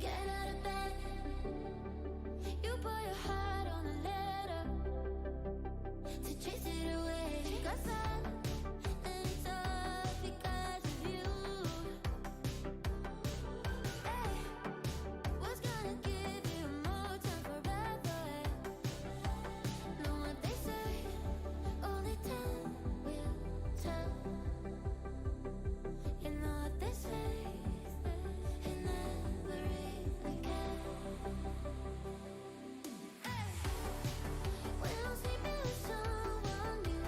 Get out of bed. You put your heart on a letter to chase it away. Got sad and it's all because of you. Hey, what's gonna give you more time forever? Know what they say, only time will tell. You know what they say, it never really can. When I'm sleeping with someone new,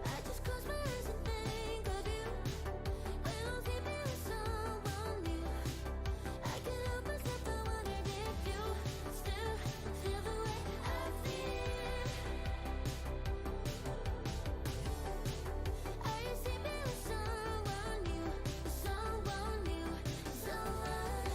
I just close my eyes and think of you. When I'm sleeping with someone new, I can't help myself, I wonder if you still feel the way I feel. Are you sleeping with someone new? Someone new, someone.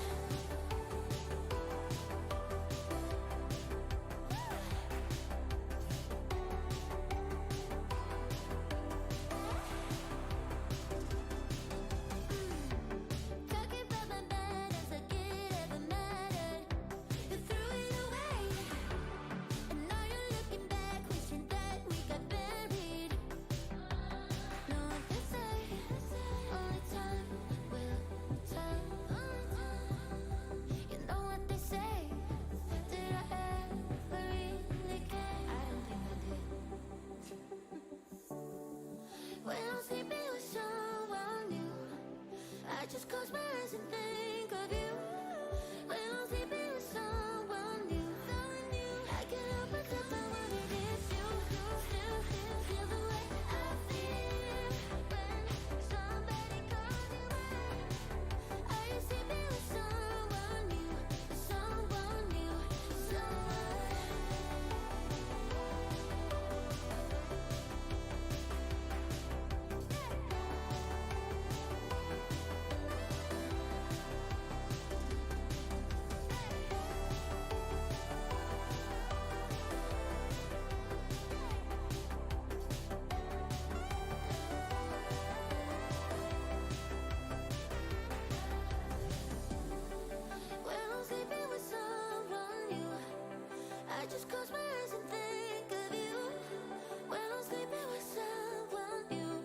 Talking about my bed as like it ever mattered. You threw it away, and now you're looking back, wishing that we got buried. Know what they say, only time will tell. You know what they say, did I ever really care? I don't think I did. When I'm sleeping with someone new, I just close my eyes and think of you. When I'm sleeping with someone new, I can't help myself, I wonder if you still feel the way I feel. When somebody calls you in, are you sleeping with someone new? Someone new, someone. When I'm sleeping with someone new, I just close my eyes and think of you. When I'm sleeping with someone new.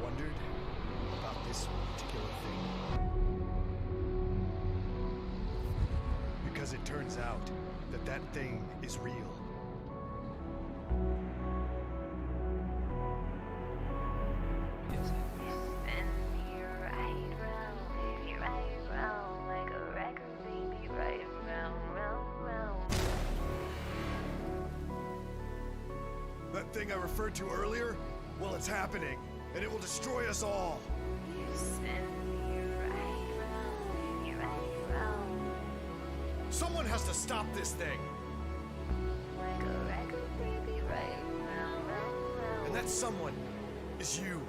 wondered about this particular thing? Because it turns out that that thing is real. Is it? That thing I referred to earlier? Well, it's happening, and it will destroy us all. You spin me right round. Someone has to stop this thing. Like a record, baby, right round. And that someone is you.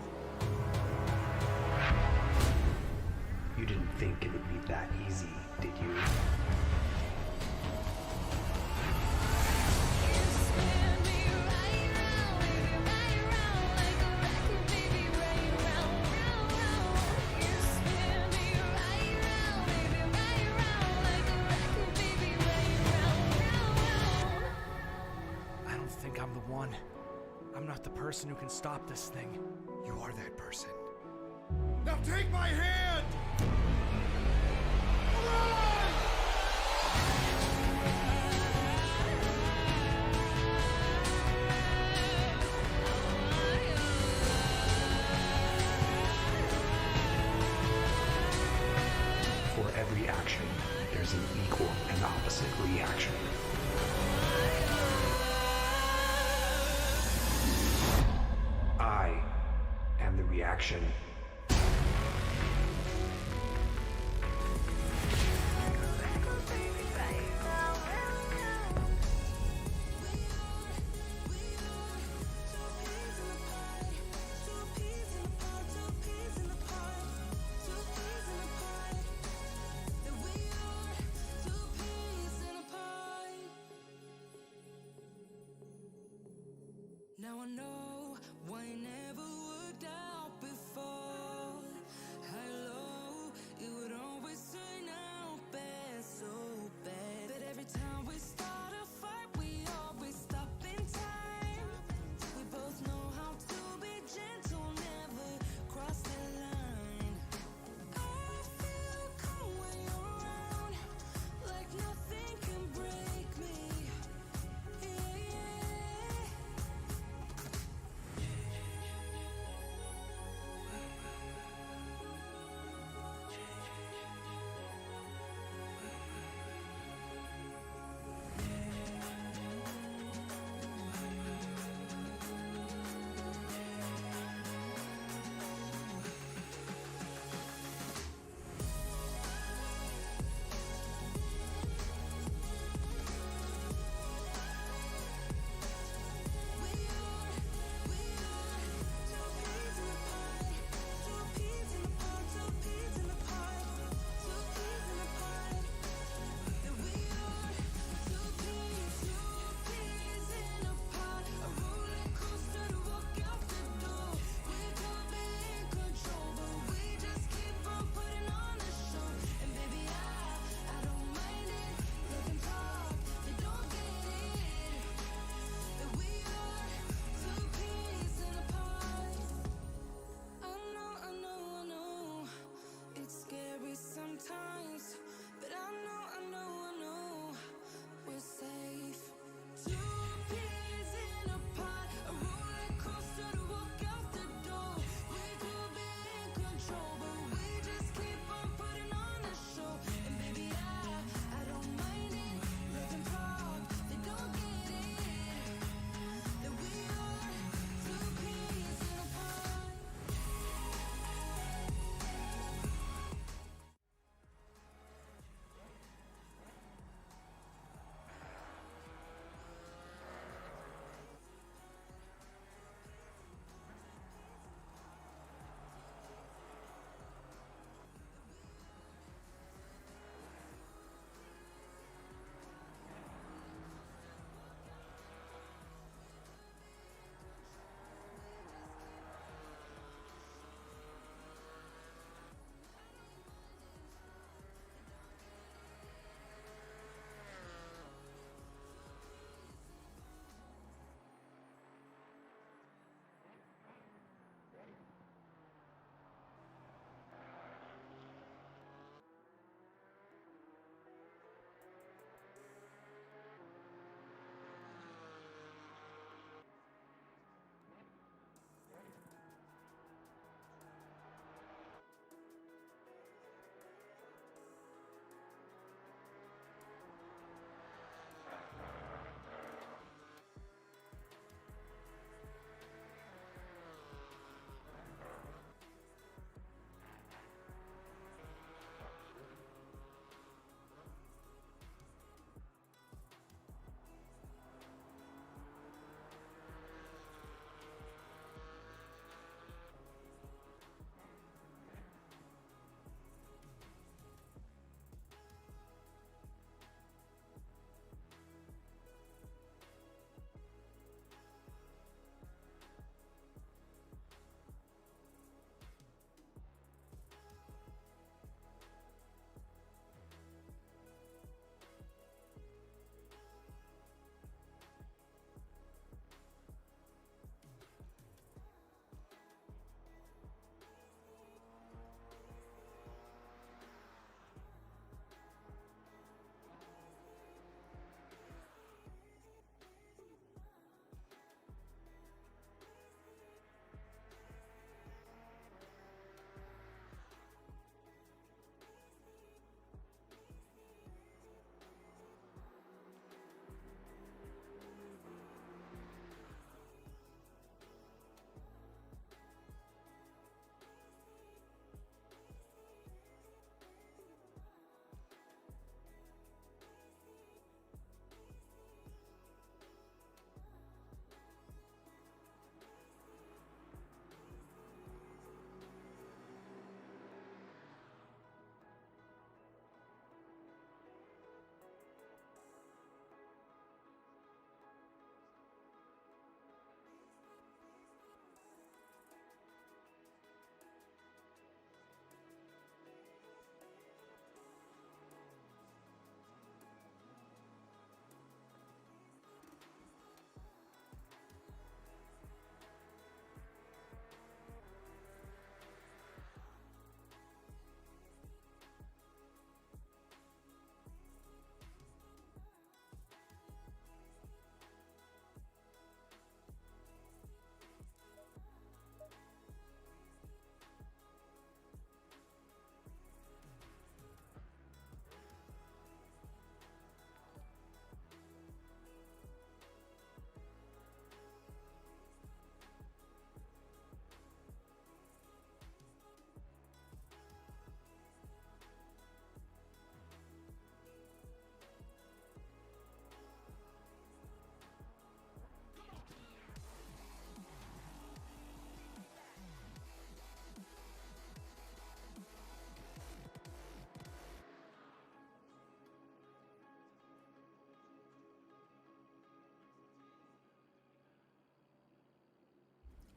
You didn't think it would be that easy, did you? You spin me right round, like a record, baby, right round. You spin me right round, like a record, baby, right round. I don't think I'm the one. I'm not the person who can stop this thing. You are that person. Now take my hand! For every action, there's an equal and opposite reaction. I am the reaction. Now I know why it never worked out before. Hello, it would always turn out bad, so bad. But every time we start a fight, we always stop in time. We both know how to be gentle, never cross the line. I feel calm when you're around, like nothing can break me. Yeah, yeah.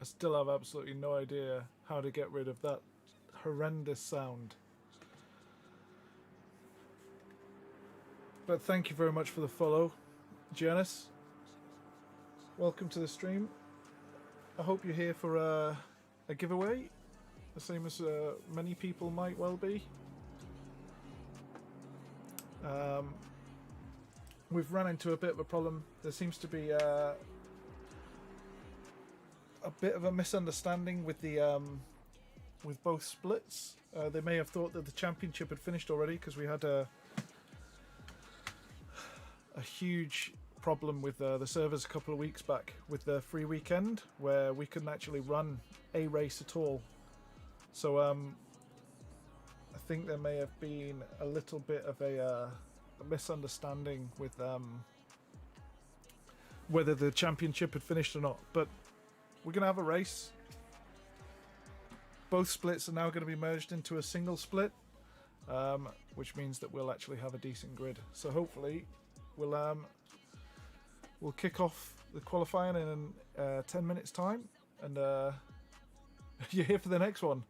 I still have absolutely no idea how to get rid of that horrendous sound. But thank you very much for the follow, Janice. Welcome to the stream. I hope you're here for a giveaway, the same as many people might well be. We've run into a bit of a problem. There seems to be a bit of a misunderstanding with the with both splits. They may have thought that the championship had finished already because we had a huge problem with the servers a couple of weeks back with the free weekend where we couldn't actually run a race at all. So I think there may have been a little bit of a misunderstanding with whether the championship had finished or not, but we're gonna have a race. Both splits are now going to be merged into a single split, which means that we'll actually have a decent grid. So hopefully we'll kick off the qualifying in 10 minutes time, and you're here for the next one.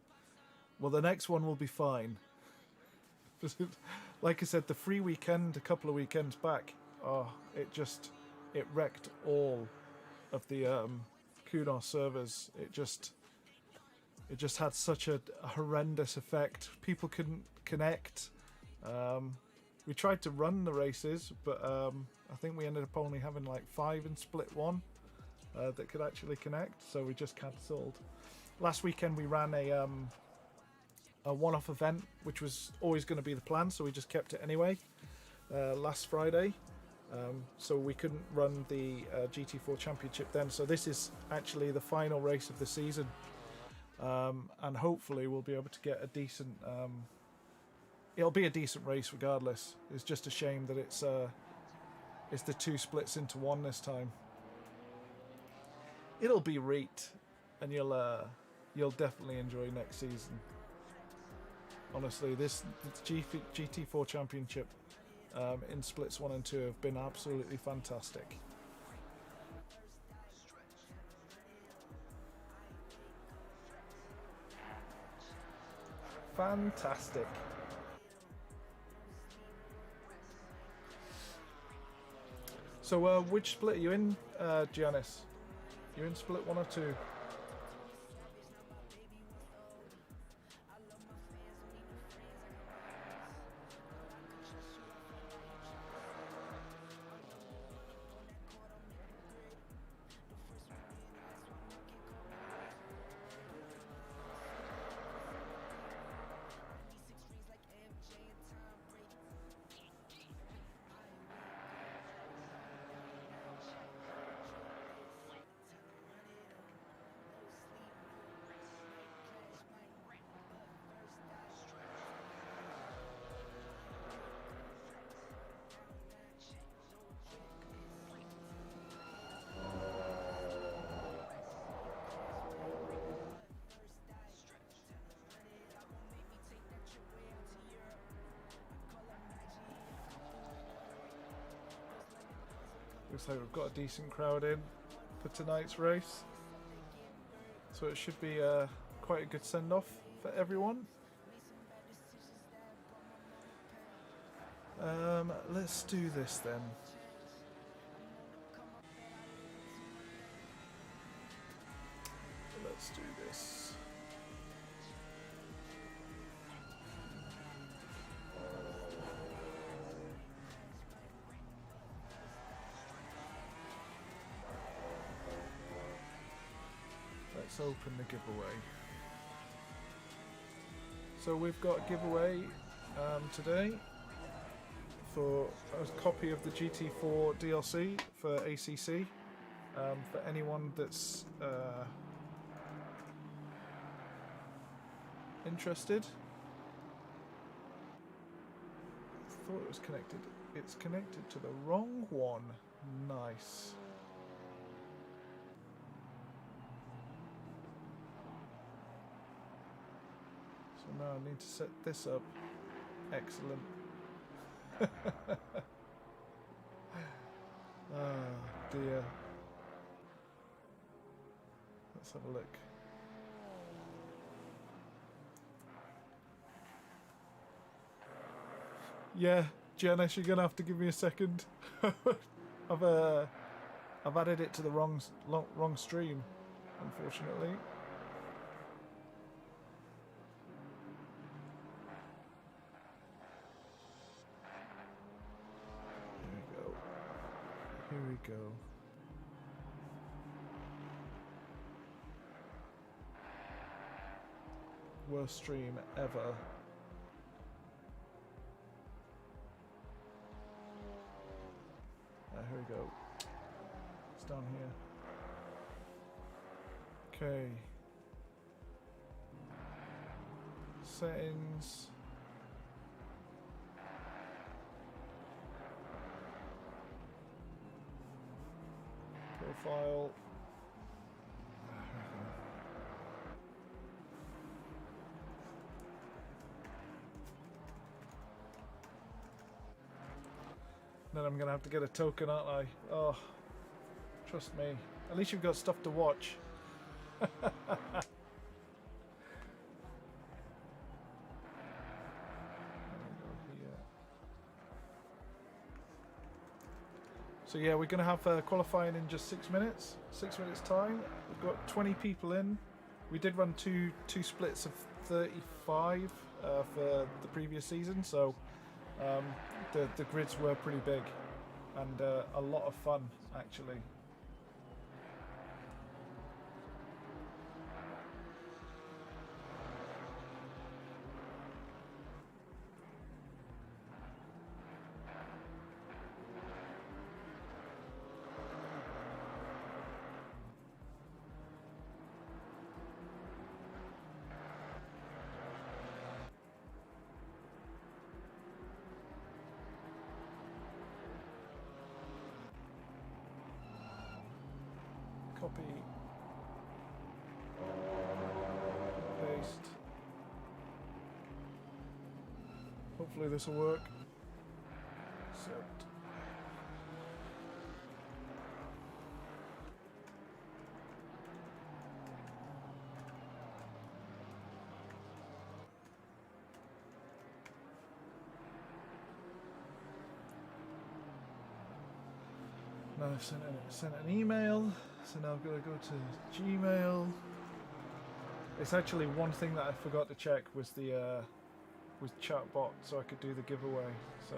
Well, the next one will be fine. Like I said, the free weekend a couple of weekends back, it wrecked all of the Kunos servers. It just had such a horrendous effect. People couldn't connect. We tried to run the races, but I think we ended up only having like 5 in split 1 that could actually connect, so we just cancelled. Last weekend we ran a one-off event, which was always going to be the plan, so we just kept it anyway. Last Friday, so we couldn't run the GT4 Championship then. So this is actually the final race of the season, and hopefully we'll be able to get a decent. It'll be a decent race regardless. It's just a shame that it's the 2 splits into 1 this time. It'll be reet, and you'll definitely enjoy next season. Honestly, the GT4 Championship in splits 1 and 2 have been absolutely fantastic. Fantastic. So, which split are you in, Giannis? You in split 1 or 2? Looks like we've got a decent crowd in for tonight's race, so it should be quite a good send-off for everyone. Let's do this then. Let's do this. Let's open the giveaway. So we've got a giveaway today for a copy of the GT4 DLC for ACC for anyone that's interested. I thought it was connected. It's connected to the wrong one. Nice. So now I need to set this up. Excellent. Oh dear. Let's have a look. Yeah, Janice, you're gonna have to give me a second. I've added it to the wrong stream, unfortunately. Here we go. Worst stream ever. Here we go. It's down here. Okay. Settings. Profile. Then I'm gonna have to get a token, aren't I? Oh, trust me. At least you've got stuff to watch. So yeah, we're gonna have qualifying in just 6 minutes. 6 minutes time. We've got 20 people in. We did run two splits of 35 for the previous season, so the grids were pretty big and a lot of fun actually. Copy, paste. Hopefully this will work. Accept. Now I've sent an email. So now I've got to go to Gmail. It's actually one thing that I forgot to check was the chatbot, so I could do the giveaway. So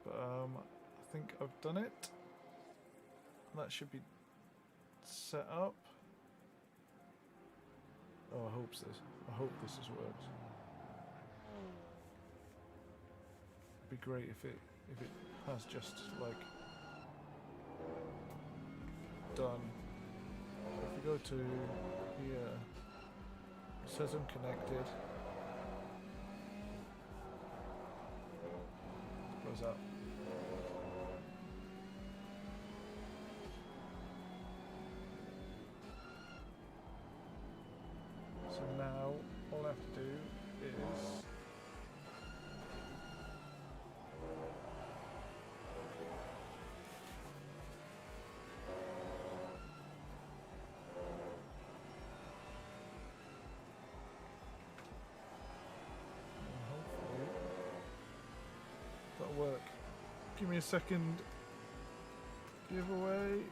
but I think I've done it. That should be set up. Oh, I hope this has worked. It'd be great if it has just like done. If we go to here, it says I'm connected. Close that. So now all I have to do is hopefully that'll work. Give me a second. Giveaway.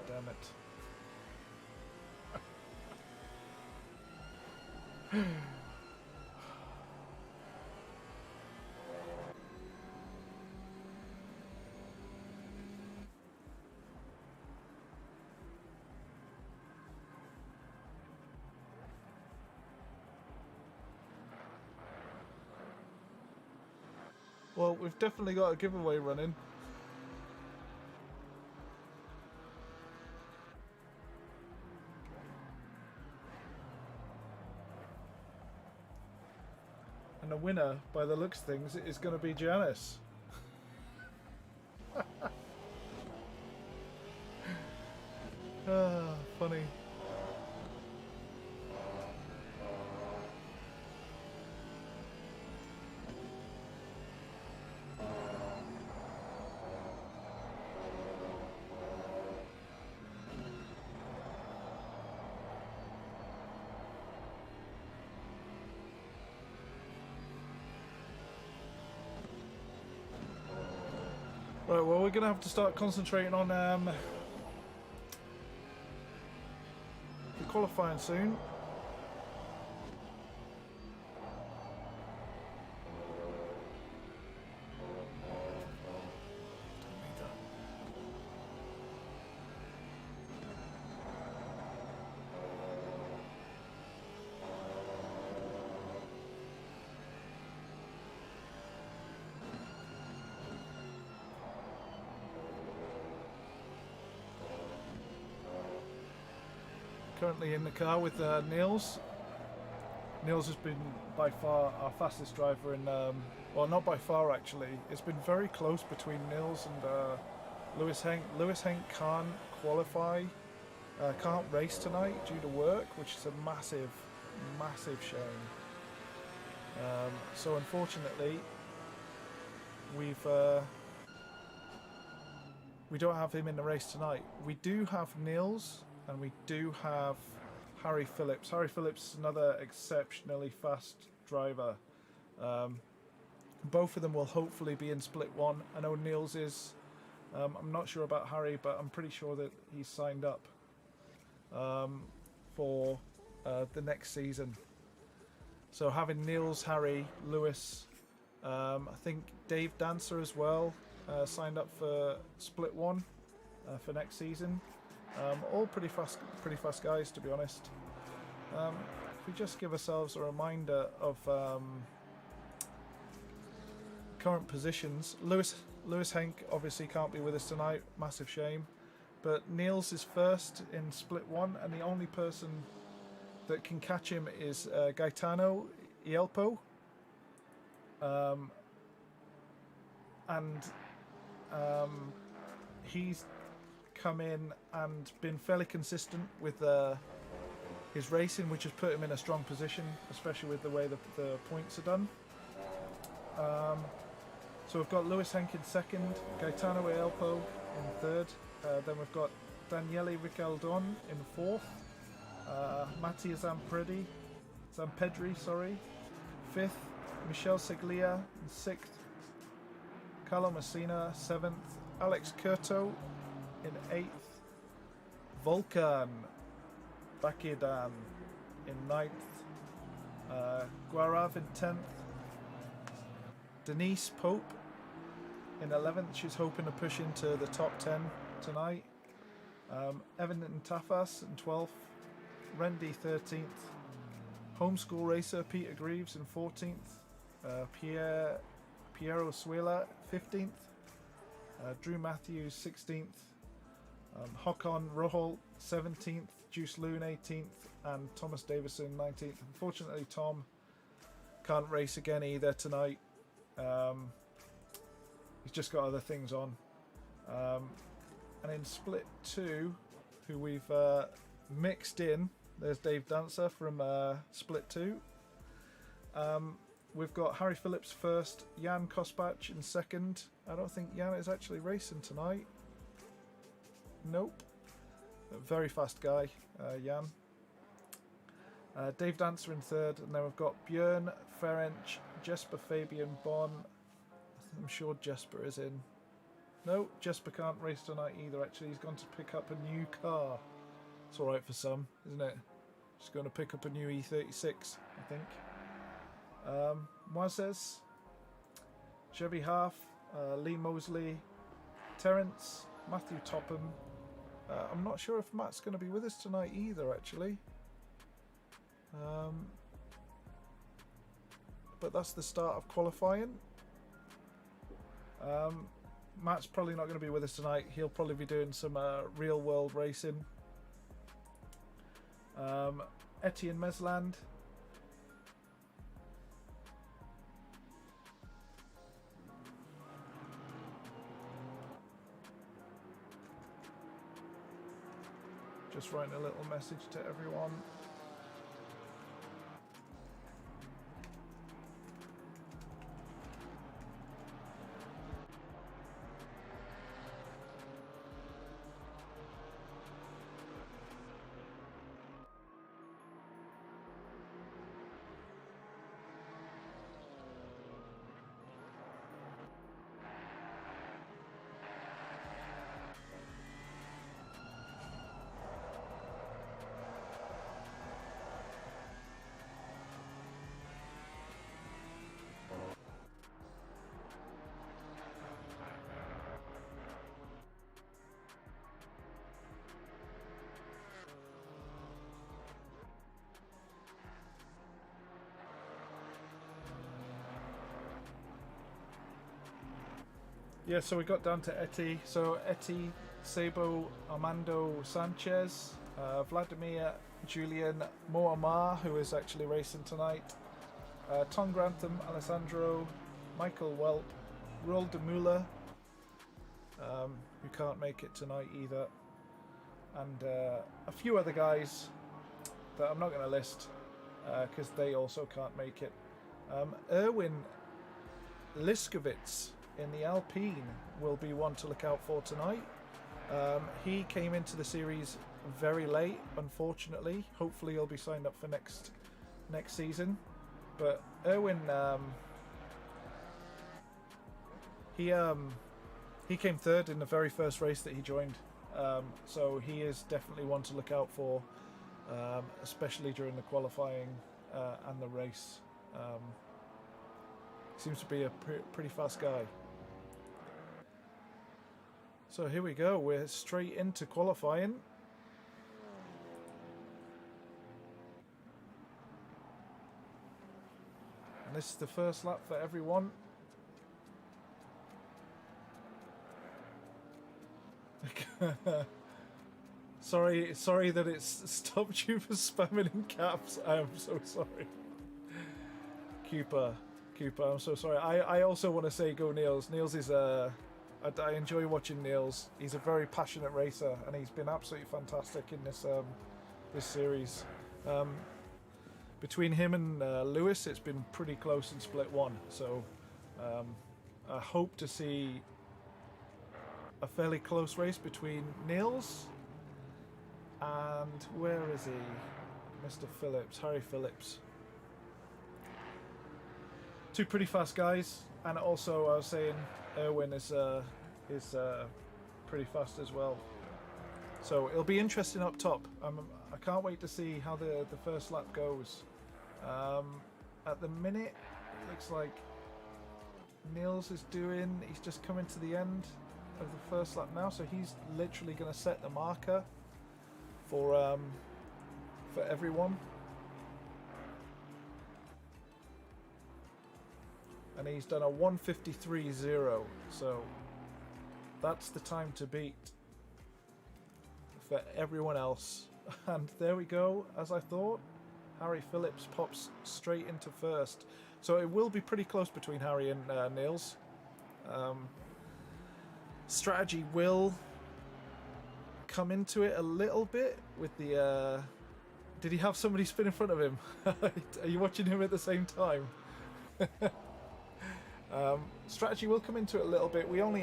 Damn it. Well, we've definitely got a giveaway running. And the winner, by the looks of things, is going to be Janice. Ah, funny. Right, well, we're going to have to start concentrating on the qualifying soon. Currently in the car with Niels. Niels has been by far our fastest driver in, well, not by far actually. It's been very close between Niels and Lewis Henk. Lewis Henk can't qualify, can't race tonight due to work, which is a massive, massive shame. So unfortunately, we don't have him in the race tonight. We do have Niels. And we do have Harry Phillips. Harry Phillips is another exceptionally fast driver. Both of them will hopefully be in split one. I know Niels is. I'm not sure about Harry, but I'm pretty sure that he's signed up for the next season. So having Niels, Harry, Lewis, I think Dave Dancer as well signed up for split one for next season. All pretty fast guys, to be honest. If we just give ourselves a reminder of current positions, Lewis Henk obviously can't be with us tonight, massive shame. But Niels is first in split one, and the only person that can catch him is Gaetano Ielpo. He's come in and been fairly consistent with his racing, which has put him in a strong position, especially with the way the points are done. So we've got Lewis Henk in second, Gaetano Ielpo in third, then we've got Daniele Ricaldon in fourth, Mattia Zampedri, fifth, Michel Seglia in sixth, Carlo Messina seventh, Alex Curto in 8th, Volkan Bakidan in 9th, Guarav in 10th, Denise Pope in 11th. She's hoping to push into the top 10 tonight. Evan Tafas in 12th, Rendy 13th, homeschool racer Peter Greaves in 14th, Piero Suela 15th, Drew Matthews 16th, Håkon Rohol 17th, Juice Loon 18th, and Thomas Davison 19th. Unfortunately, Tom can't race again either tonight. He's just got other things on. And in split 2, who we've mixed in, there's Dave Dancer from split 2. We've got Harry Phillips first, Jan Kospach in second. I don't think Jan is actually racing tonight. Nope. A very fast guy, Jan. Dave Dancer in third, and then we've got Björn Ferenc, Jesper Fabian Bon. I'm sure Jesper is in. No, Jesper can't race tonight either, actually. He's gone to pick up a new car. It's alright for some, isn't it? Just going to pick up a new E36, I think. Moises, Chevy Half, Lee Mosley, Terence, Matthew Topham. I'm not sure if Matt's going to be with us tonight either, actually. But that's the start of qualifying. Matt's probably not going to be with us tonight. He'll probably be doing some real world racing. Etienne Mesland. Just writing a little message to everyone. Yeah, so we got down to Eti. So Eti, Sabo, Armando Sanchez, Vladimir, Julian Moamar, who is actually racing tonight, Tom Grantham, Alessandro, Michael Welp, Roel de Muller, who can't make it tonight either, and a few other guys that I'm not going to list because they also can't make it. Erwin Liskovitz in the Alpine will be one to look out for tonight. He came into the series very late, unfortunately. Hopefully he'll be signed up for next season. But Erwin, he came third in the very first race that he joined. So he is definitely one to look out for, especially during the qualifying and the race. Seems to be a pretty fast guy. So here we go, we're straight into qualifying. And this is the first lap for everyone. Sorry that it's stopped you from spamming in caps. I am so sorry. Cooper, I'm so sorry. I also want to say go Niels. Niels is I enjoy watching Niels. He's a very passionate racer, and he's been absolutely fantastic in this series. Between him and Lewis, it's been pretty close in split one. So I hope to see a fairly close race between Niels and where is he? Mr. Phillips, Harry Phillips. Two pretty fast guys, and also I was saying Erwin is pretty fast as well. So it'll be interesting up top. I can't wait to see how the first lap goes. At the minute, it looks like Niels is he's just coming to the end of the first lap now, so he's literally going to set the marker for everyone. And he's done a 1:53.0, so that's the time to beat for everyone else. And there we go, as I thought. Harry Phillips pops straight into first. So it will be pretty close between Harry and Niels. Strategy will come into it a little bit with the... Did he have somebody spin in front of him? Are you watching him at the same time? Strategy will come into it a little bit. We only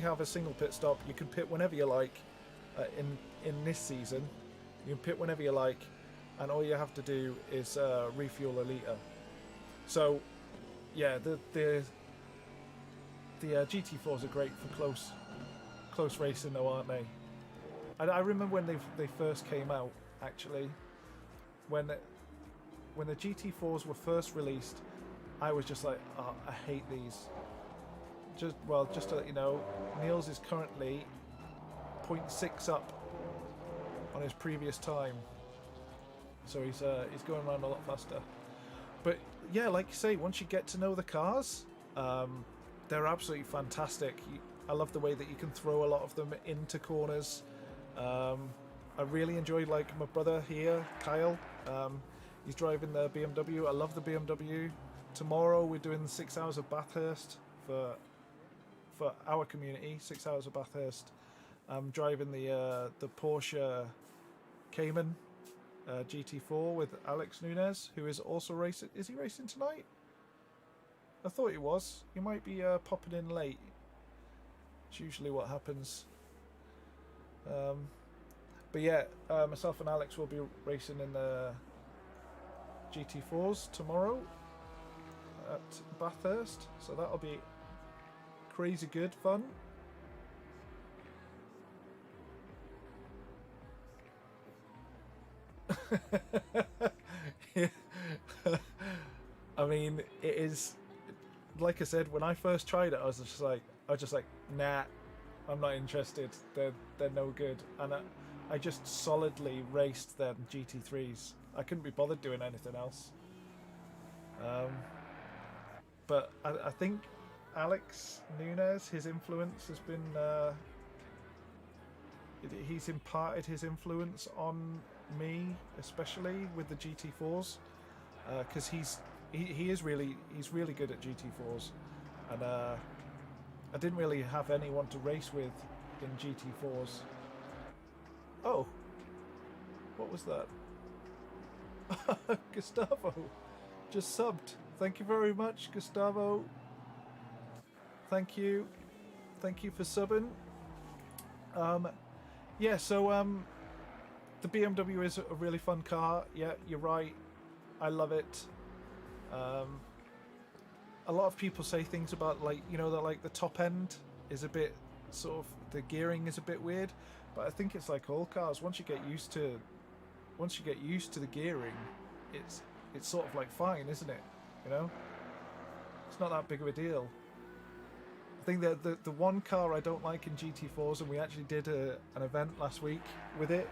have a single pit stop. You can pit whenever you like in this season. You can pit whenever you like, and all you have to do is refuel a litre. So yeah, the GT4s are great for close racing though, aren't they? I remember when they first came out, actually, when the GT4s were first released, I was just like, oh, I hate these. Just to let you know, Niels is currently 0.6 up on his previous time, so he's going around a lot faster. But yeah, like you say, once you get to know the cars, they're absolutely fantastic. I love the way that you can throw a lot of them into corners. I really enjoyed, like, my brother here, Kyle. He's driving the BMW. I love the BMW. Tomorrow we're doing 6 hours of Bathurst for our community. 6 hours of Bathurst. I'm driving the Porsche Cayman GT4 with Alex Nunez, who is also racing. Is he racing tonight? I thought he was. He might be popping in late. It's usually what happens. But yeah, myself and Alex will be racing in the GT4s tomorrow at Bathurst, so that'll be crazy good fun. Yeah. I mean, it is, like I said, when I first tried it, I was just like, nah, I'm not interested. They're no good, and I just solidly raced them GT3s. I couldn't be bothered doing anything else. But I think Alex Nunez, his influence has been he's imparted his influence on me, especially with the GT4s, because he's really good at GT4s, and I didn't really have anyone to race with in GT4s. Oh, what was that? Gustavo just subbed. Thank you very much, Gustavo. Thank you for subbing. Yeah, so the BMW is a really fun car. Yeah, you're right. I love it. A lot of people say things about, like, you know, that like the top end is a bit sort of, the gearing is a bit weird, but I think it's like all cars. Once you get used to the gearing, it's sort of like fine, isn't it? You know, it's not that big of a deal. I think that the one car I don't like in GT4s, and we actually did an event last week with it,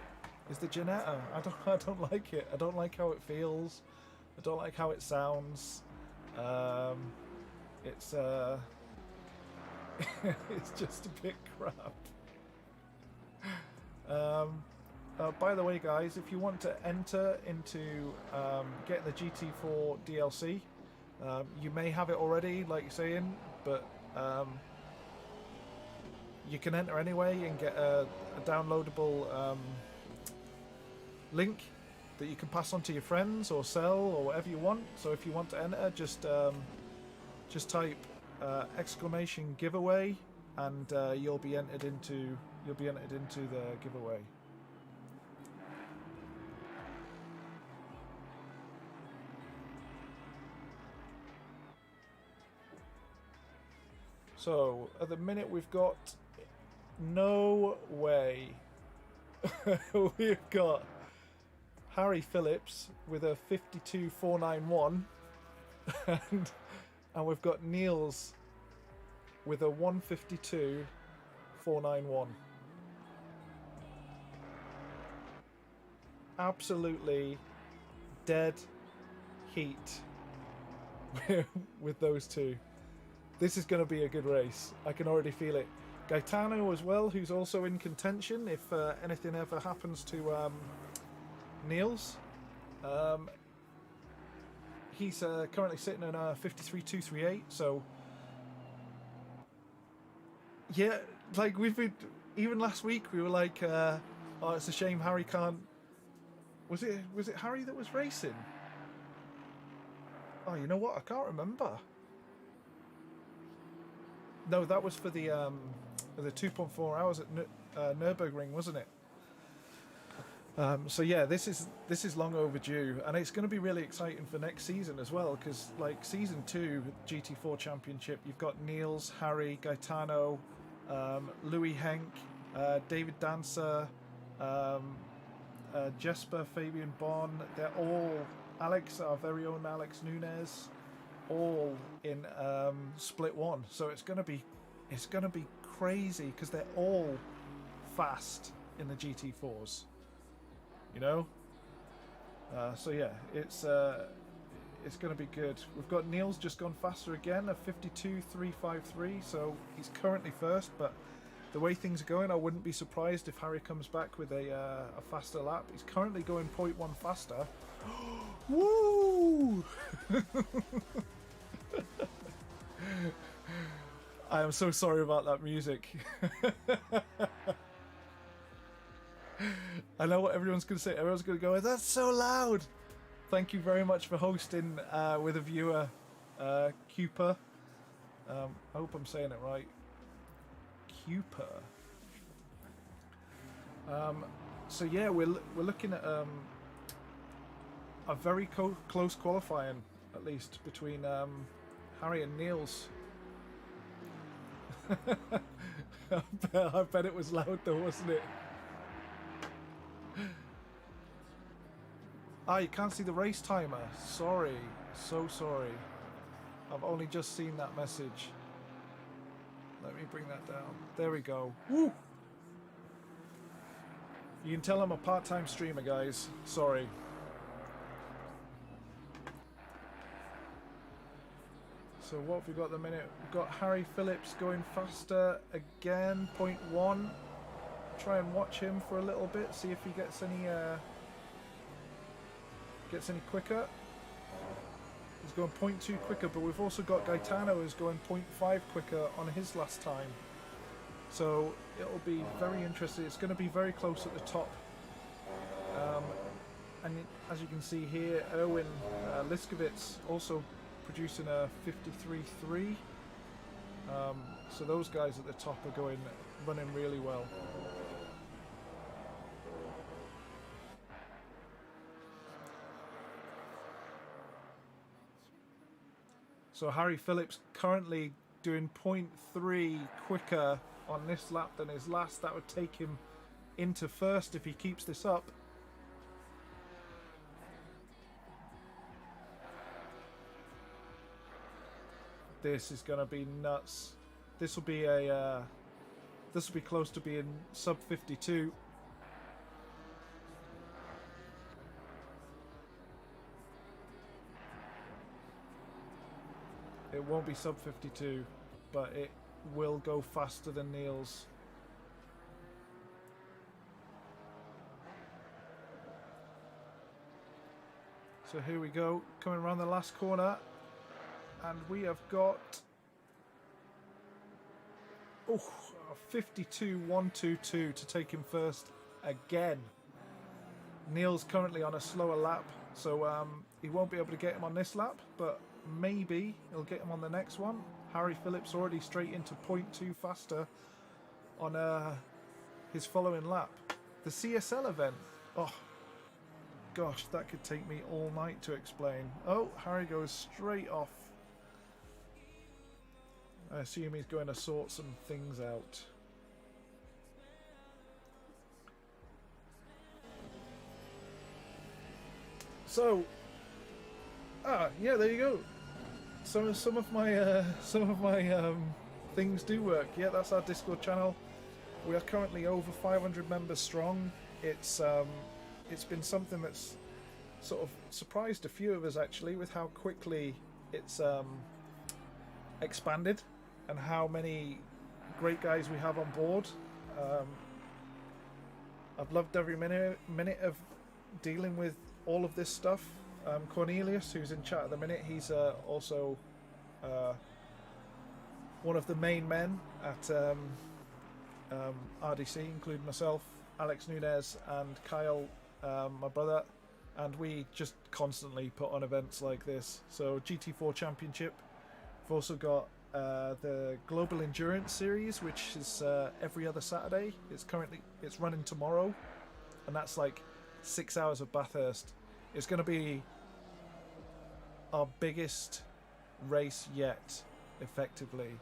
is the Ginetta. I don't like it. I don't like how it feels. I don't like how it sounds. It's it's just a bit crap. By the way, guys, if you want to enter into getting the GT4 DLC, you may have it already, like you're saying, but you can enter anyway and get a downloadable link that you can pass on to your friends or sell or whatever you want. So if you want to enter, just type exclamation giveaway, and you'll be entered into the giveaway. So at the minute we've got no way. We've got Harry Phillips with a 52.491 and we've got Niels with a 152.491. Absolutely dead heat with those two. This is going to be a good race. I can already feel it. Gaetano as well, who's also in contention if anything ever happens to Niels. He's currently sitting in a 53.238, so yeah, like we've been, even last week we were like, oh, it's a shame Harry can't. Was it Harry that was racing? Oh, you know what? I can't remember. No, that was for the 2.4 hours at Nürburgring, wasn't it? So yeah, this is long overdue, and it's going to be really exciting for next season as well, because like season 2 GT4 Championship, you've got Niels, Harry, Gaetano, Louis Henk, David Dancer, Jesper, Fabian Bon. They're all Alex, our very own Alex Nunez, all in split one. So it's gonna be crazy because they're all fast in the GT4s. You know, so yeah, it's going to be good. We've got Niels just gone faster again, a 52.353, so he's currently first. But the way things are going, I wouldn't be surprised if Harry comes back with a faster lap. He's currently going 0.1 faster. Woo! I am so sorry about that music. I know what everyone's going to say. Everyone's going to go, that's so loud. Thank you very much for hosting with a viewer, Cooper. I hope I'm saying it right. Cooper. So yeah, we're looking at a very close qualifying, at least, between Harry and Niels. I bet it was loud though, wasn't it? Ah, you can't see the race timer. Sorry. So sorry. I've only just seen that message. Let me bring that down. There we go. Woo! You can tell I'm a part-time streamer, guys. Sorry. So what have we got at the minute? We've got Harry Phillips going faster again, 0.1. Try and watch him for a little bit, see if he gets any quicker. He's going 0.2 quicker, but we've also got Gaetano who's going 0.5 quicker on his last time. So it'll be very interesting. It's going to be very close at the top. And as you can see here, Erwin Liskowitz also producing a 53.3. So those guys at the top are running really well. So Harry Phillips currently doing 0.3 quicker on this lap than his last. That would take him into first if he keeps this up. This is going to be nuts. This will be close to being sub 52. It won't be sub 52, but it will go faster than Neil's. So here we go, coming around the last corner, and we have got 52.122 to take him first again. Neil's currently on a slower lap, so he won't be able to get him on this lap, but maybe he'll get him on the next one. Harry Phillips already straight into 0.2 faster on his following lap. The CSL event, oh gosh, that could take me all night to explain. Oh, Harry goes straight off. I assume he's going to sort some things out. So, yeah, there you go. Some of my things do work. Yeah, that's our Discord channel. We are currently over 500 members strong. It's been something that's sort of surprised a few of us actually with how quickly it's expanded and how many great guys we have on board. I've loved every minute of dealing with all of this stuff. Cornelius, who's in chat at the minute, he's also one of the main men at RDC, including myself, Alex Nunez and Kyle, my brother, and we just constantly put on events like this. So GT4 Championship, we've also got the Global Endurance Series, which is every other Saturday. It's running tomorrow, and that's like 6 hours of Bathurst. It's going to be our biggest race yet, effectively,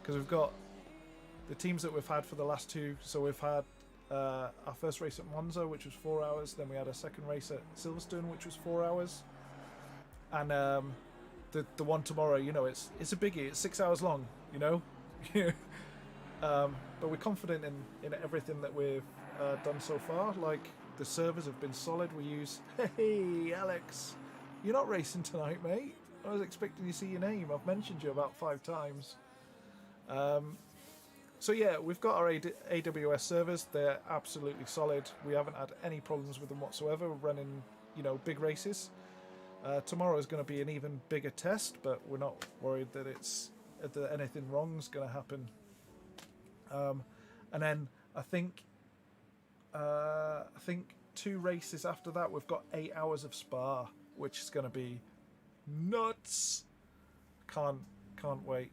because we've got the teams that we've had for the last two. So we've had our first race at Monza, which was 4 hours. Then we had a second race at Silverstone, which was 4 hours. And the one tomorrow, you know, it's a biggie. It's 6 hours long, you know. But we're confident in everything that we've done so far. Like, the servers have been solid. We use... Hey, Alex. You're not racing tonight, mate. I was expecting to see your name. I've mentioned you about 5 times. So yeah, we've got our AWS servers. They're absolutely solid. We haven't had any problems with them whatsoever. We're running, you know, big races. Tomorrow is going to be an even bigger test, but we're not worried that anything wrong is going to happen. And then I think 2 races after that, we've got 8 hours of Spa, which is going to be nuts. Can't wait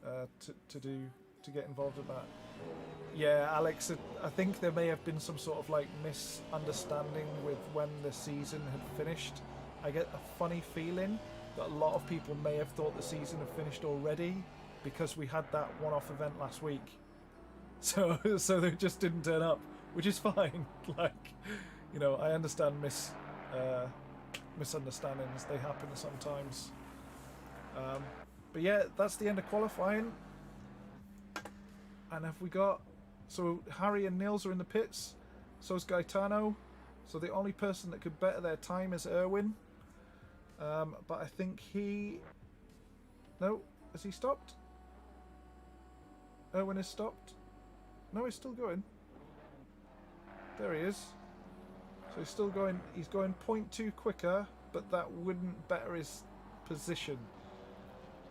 to get involved in that. Yeah, Alex, I think there may have been some sort of like misunderstanding with when the season had finished. I get a funny feeling that a lot of people may have thought the season had finished already because we had that one-off event last week. So they just didn't turn up, which is fine. Like, you know, I understand misunderstandings. They happen sometimes. But yeah, that's the end of qualifying. And have we got... So Harry and Nils are in the pits. So is Gaetano. So the only person that could better their time is Erwin. But I think he... No, Has he stopped? Erwin has stopped. No, he's still going. There he is. So he's still going. He's going 0.2 quicker, but that wouldn't better his position.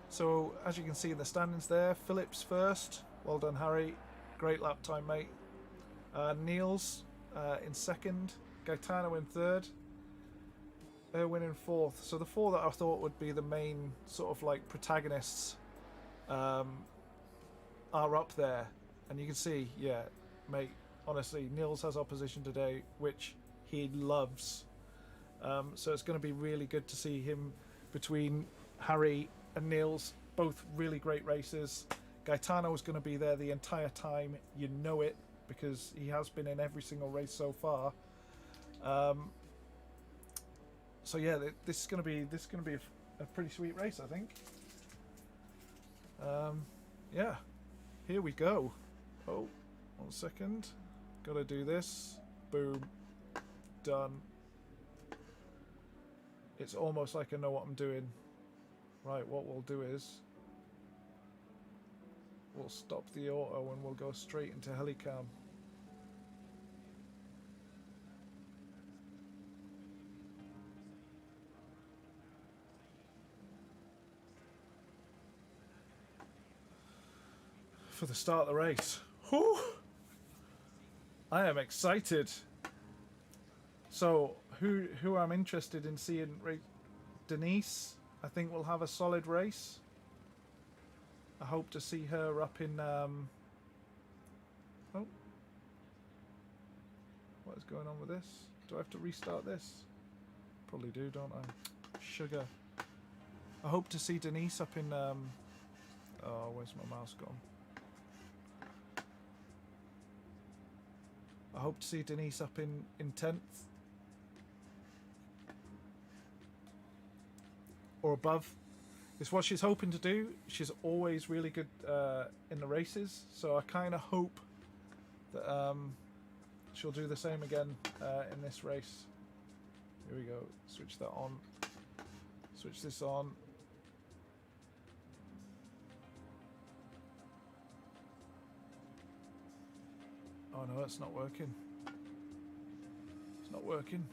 So as you can see in the standings there, Phillips first. Well done, Harry. Great lap time, mate. Niels in second. Gaetano in third. Erwin in fourth. So the four that I thought would be the main sort of like protagonists are up there. And you can see, yeah, mate, honestly, Niels has opposition today, which he loves. So it's going to be really good to see him between Harry and Niels. Both really great races. Gaetano is going to be there the entire time. You know it, because he has been in every single race so far. So yeah, this is going to be a pretty sweet race, I think. Yeah, here we go. Oh, 1 second. Got to do this. Boom. Done. It's almost like I know what I'm doing. Right, what we'll do is we'll stop the auto and we'll go straight into helicam. For the start of the race. Whew. I am excited. So who I'm interested in seeing, Denise, I think we'll have a solid race. I hope to see her up in oh, what is going on with this? Do I have to restart this? Probably do, don't I? Sugar. I hope to see Denise up in oh, where's my mouse gone? I hope to see Denise up in 10th or above. It's what she's hoping to do. She's always really good in the races, so I kind of hope that she'll do the same again in this race. Here we go. Switch that on. Switch this on. Oh no, it's not working. It's not working.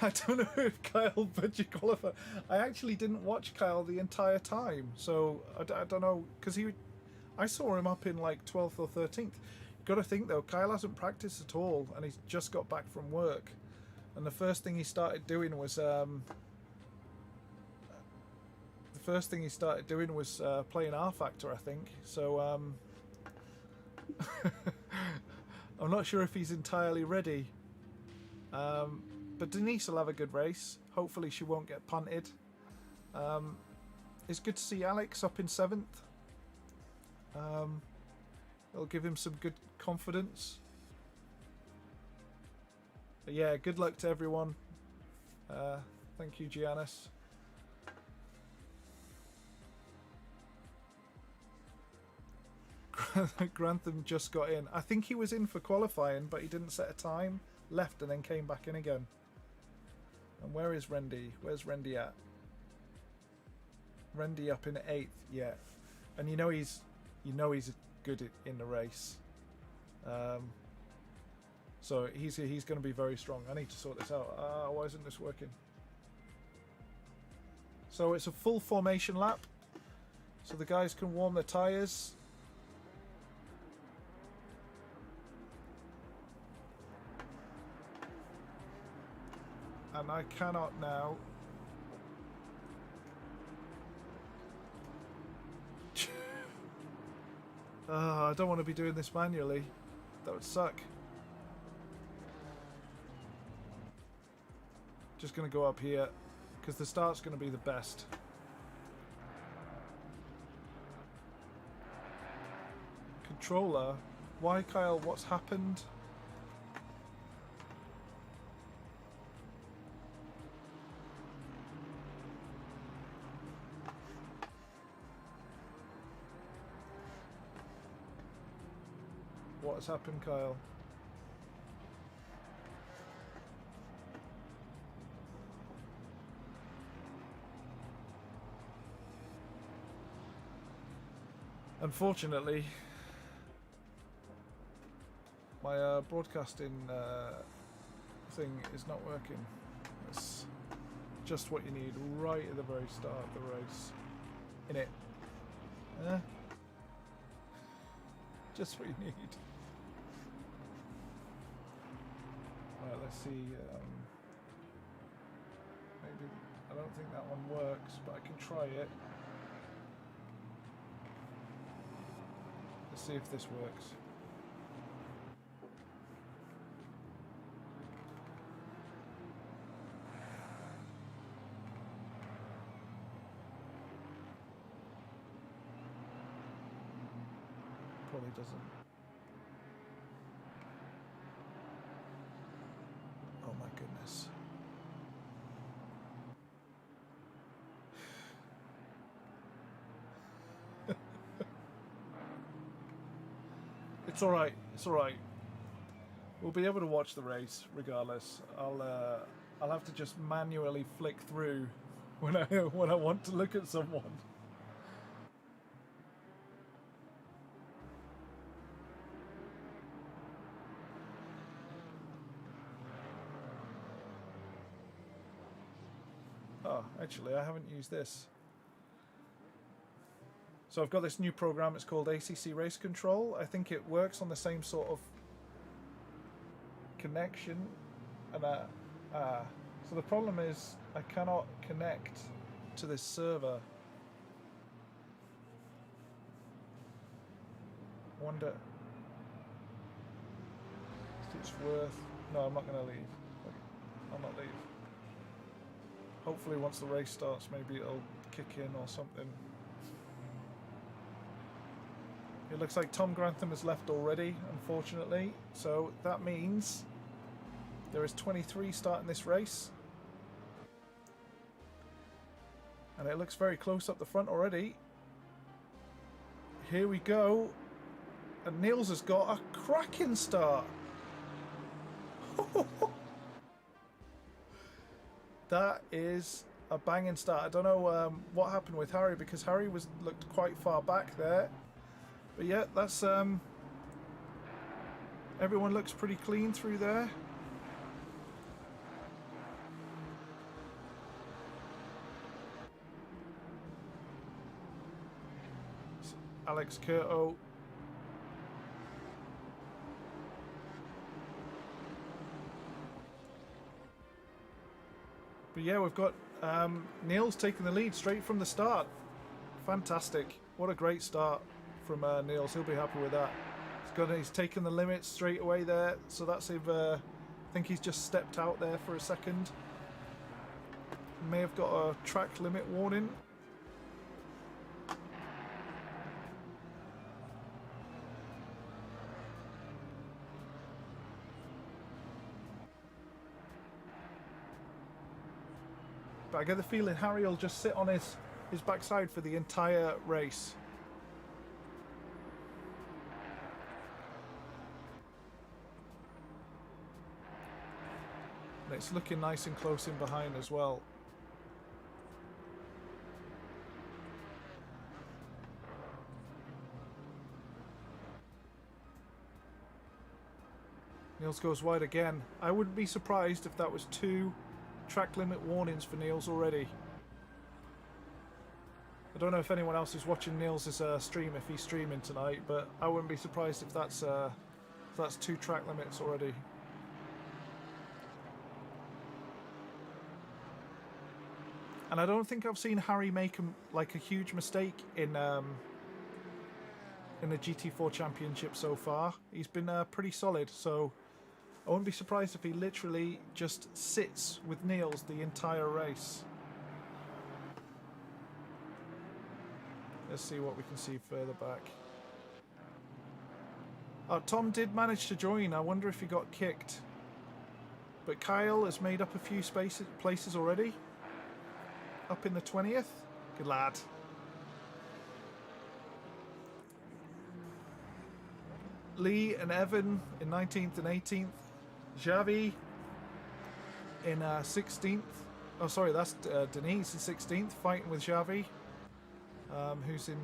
I don't know if Kyle budget qualified. I actually didn't watch Kyle the entire time, so I don't know, because I saw him up in like 12th or 13th. You've got to think though, Kyle hasn't practiced at all, and he's just got back from work, and the first thing he started doing was playing R Factor, I think. So I'm not sure if he's entirely ready. But Denise will have a good race. Hopefully she won't get punted. It's good to see Alex up in 7th. It'll give him some good confidence. But yeah, good luck to everyone. Thank you, Giannis. Grantham just got in. I think he was in for qualifying, but he didn't set a time. Left and then came back in again. And where is Rendy? Where's Rendy at? Rendy up in 8th, yeah. And you know he's good in the race. So he's going to be very strong. I need to sort this out. Why isn't this working? So it's a full formation lap. So the guys can warm their tyres. And I cannot now. I don't want to be doing this manually. That would suck. Just going to go up here because the start's going to be the best. Controller? Why, Kyle? What's happened? What has happened, Kyle? Unfortunately, my broadcasting thing is not working. It's just what you need right at the very start of the race. Innit? Just what you need. Right, let's see. Maybe, I don't think that one works, but I can try it. Let's see if this works. Probably doesn't. Oh my goodness. It's all right. It's all right. We'll be able to watch the race regardless. I'll have to just manually flick through when I want to look at someone. Oh, actually, I haven't used this. So I've got this new program, it's called ACC Race Control. I think it works on the same sort of connection. And so the problem is I cannot connect to this server. Wonder if it's worth... No, I'm not going to leave. I'll not leave. Hopefully once the race starts, maybe it'll kick in or something. It looks like Tom Grantham has left already, unfortunately. So that means there is 23 starting this race. And it looks very close up the front already. Here we go. And Niels has got a cracking start. That is a banging start. I don't know what happened with Harry, because Harry looked quite far back there. But yeah, that's everyone looks pretty clean through there. Alex Curto. But yeah, we've got Niels taking the lead straight from the start. Fantastic. What a great start from Niels. He'll be happy with that. He's taken the limits straight away there. So that's if I think he's just stepped out there for a second. May have got a track limit warning. But I get the feeling Harry will just sit on his backside for the entire race. And it's looking nice and close in behind as well. Niels goes wide again. I wouldn't be surprised if that was 2 track limit warnings for Niels already. I don't know if anyone else is watching Niels' stream, if he's streaming tonight, but I wouldn't be surprised if that's 2 track limits already. And I don't think I've seen Harry make a huge mistake in the GT4 Championship so far. He's been pretty solid, so I wouldn't be surprised if he literally just sits with Niels the entire race. Let's see what we can see further back. Oh, Tom did manage to join. I wonder if he got kicked. But Kyle has made up a few places already. Up in the 20th. Good lad. Lee and Evan in 19th and 18th. Xavi in 16th. Oh, sorry, that's Denise in 16th, fighting with Xavi, who's in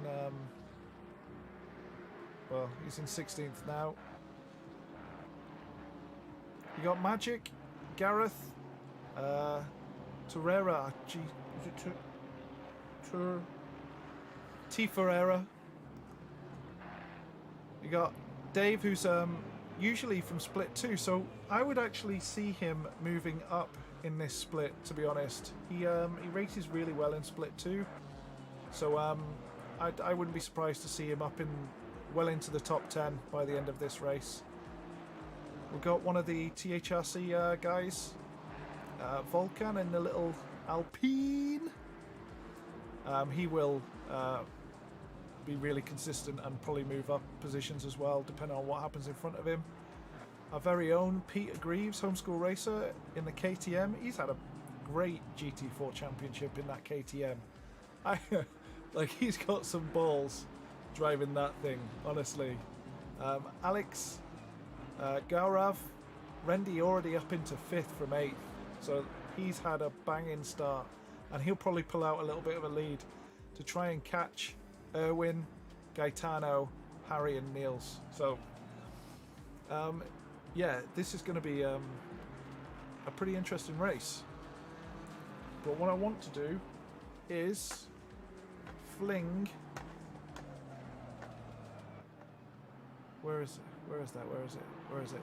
Well, he's in 16th now. You got Magic, Gareth, Torreira. Is it T Ferreira. You got Dave, who's usually from Split 2, so I would actually see him moving up in this split, to be honest. He races really well in Split 2, so I wouldn't be surprised to see him up in well into the top 10 by the end of this race. We've got one of the THRC guys, Volkan, in the little Alpine. He will be really consistent and probably move up positions as well, depending on what happens in front of him. Our very own Peter Greaves, homeschool racer in the KTM. He's had a great GT4 championship in that KTM. Like, he's got some balls driving that thing, honestly. Alex, Gaurav, Rendy already up into 5th from 8th, so he's had a banging start, and he'll probably pull out a little bit of a lead to try and catch Erwin, Gaetano, Harry and Niels. So yeah, this is going to be a pretty interesting race. But what I want to do is fling... Where is it? Where is that? Where is it? Where is it?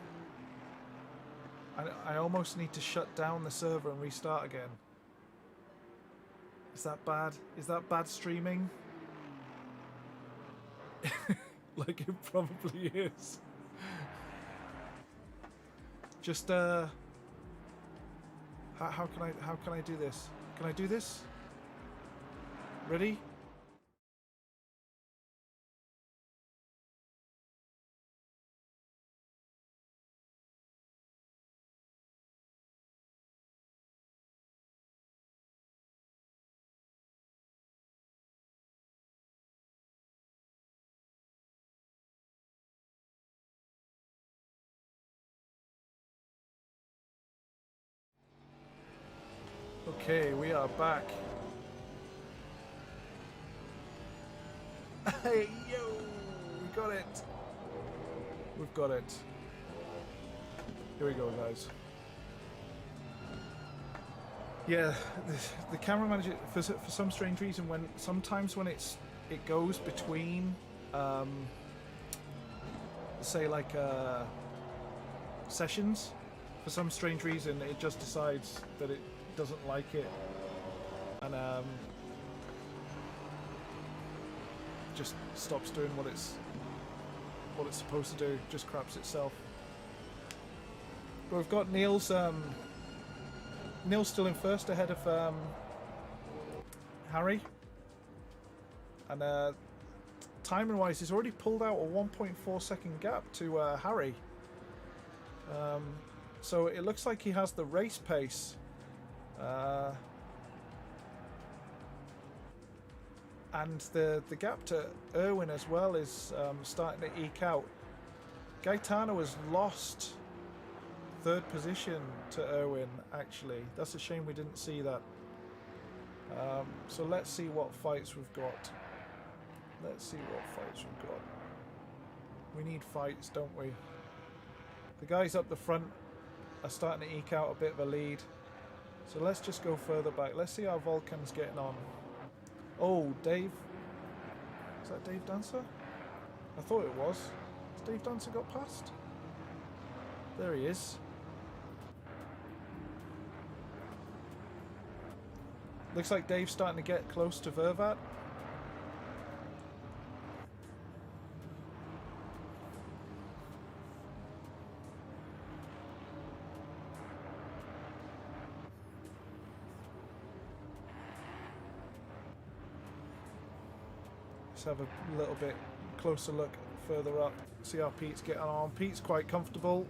I almost need to shut down the server and restart again. Is that bad? Is that bad streaming? Like, it probably is. Just how can I do this? Can I do this? Ready? Okay, we are back. Hey, yo! We got it! We've got it. Here we go, guys. Yeah, the camera manager, for some strange reason, sometimes when it goes between, say like sessions, for some strange reason it just decides that it doesn't like it, and just stops doing what it's supposed to do, just craps itself. But we've got Neil's still in first ahead of Harry, and timing wise he's already pulled out a 1.4 second gap to Harry, so it looks like he has the race pace. And the gap to Erwin as well is starting to eke out. Gaetano has lost 3rd position to Erwin, actually. That's a shame we didn't see that. So let's see what fights we've got. Let's see what fights we've got. We need fights, don't we? The guys up the front are starting to eke out a bit of a lead. So let's just go further back. Let's see how Volkan's getting on. Oh, Dave. Is that Dave Dancer? I thought it was. Has Dave Dancer got past? There he is. Looks like Dave's starting to get close to Vervat. Let's have a little bit closer look further up, see how Pete's getting on. Pete's quite comfortable,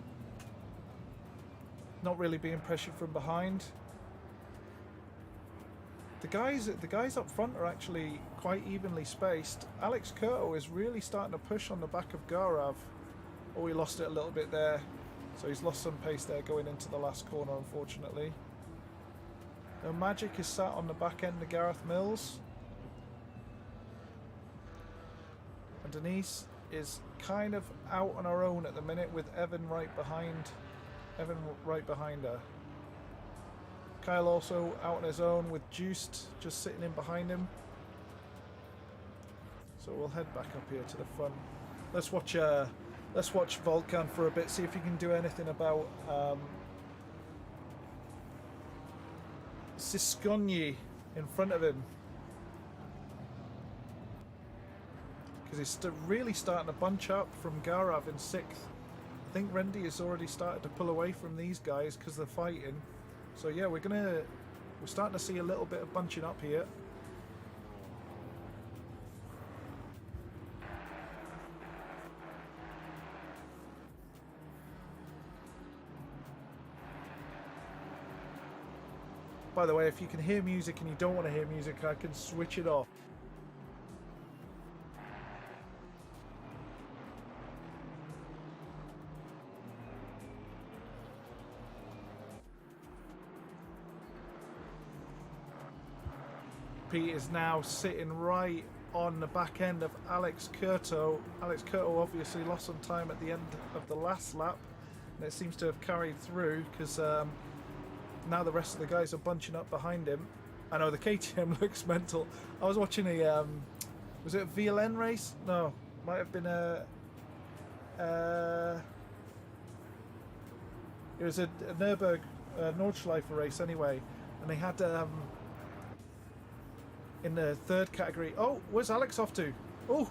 not really being pressured from behind. The guys up front are actually quite evenly spaced. Alex Curto is really starting to push on the back of Gaurav. Oh, he lost it a little bit there, so he's lost some pace there going into the last corner, unfortunately. Now Magic is sat on the back end of Gareth Mills. And Denise is kind of out on her own at the minute with Evan right behind her. Kyle also out on his own with Juiced just sitting in behind him. So we'll head back up here to the front. Let's watch Volkan for a bit, see if he can do anything about Siskonyi in front of him. Because he's really starting to bunch up from Garav in 6th. I think Rendy has already started to pull away from these guys because they're fighting. So yeah, we're starting to see a little bit of bunching up here. By the way, if you can hear music and you don't want to hear music, I can switch it off. Pete is now sitting right on the back end of Alex Curto. Alex Curto obviously lost some time at the end of the last lap, and it seems to have carried through because now the rest of the guys are bunching up behind him. I know the KTM looks mental. I was watching a was it a VLN race? No, might have been a it was a Nordschleife race anyway, and they had in the 3rd category. Oh, where's Alex off to? Oh,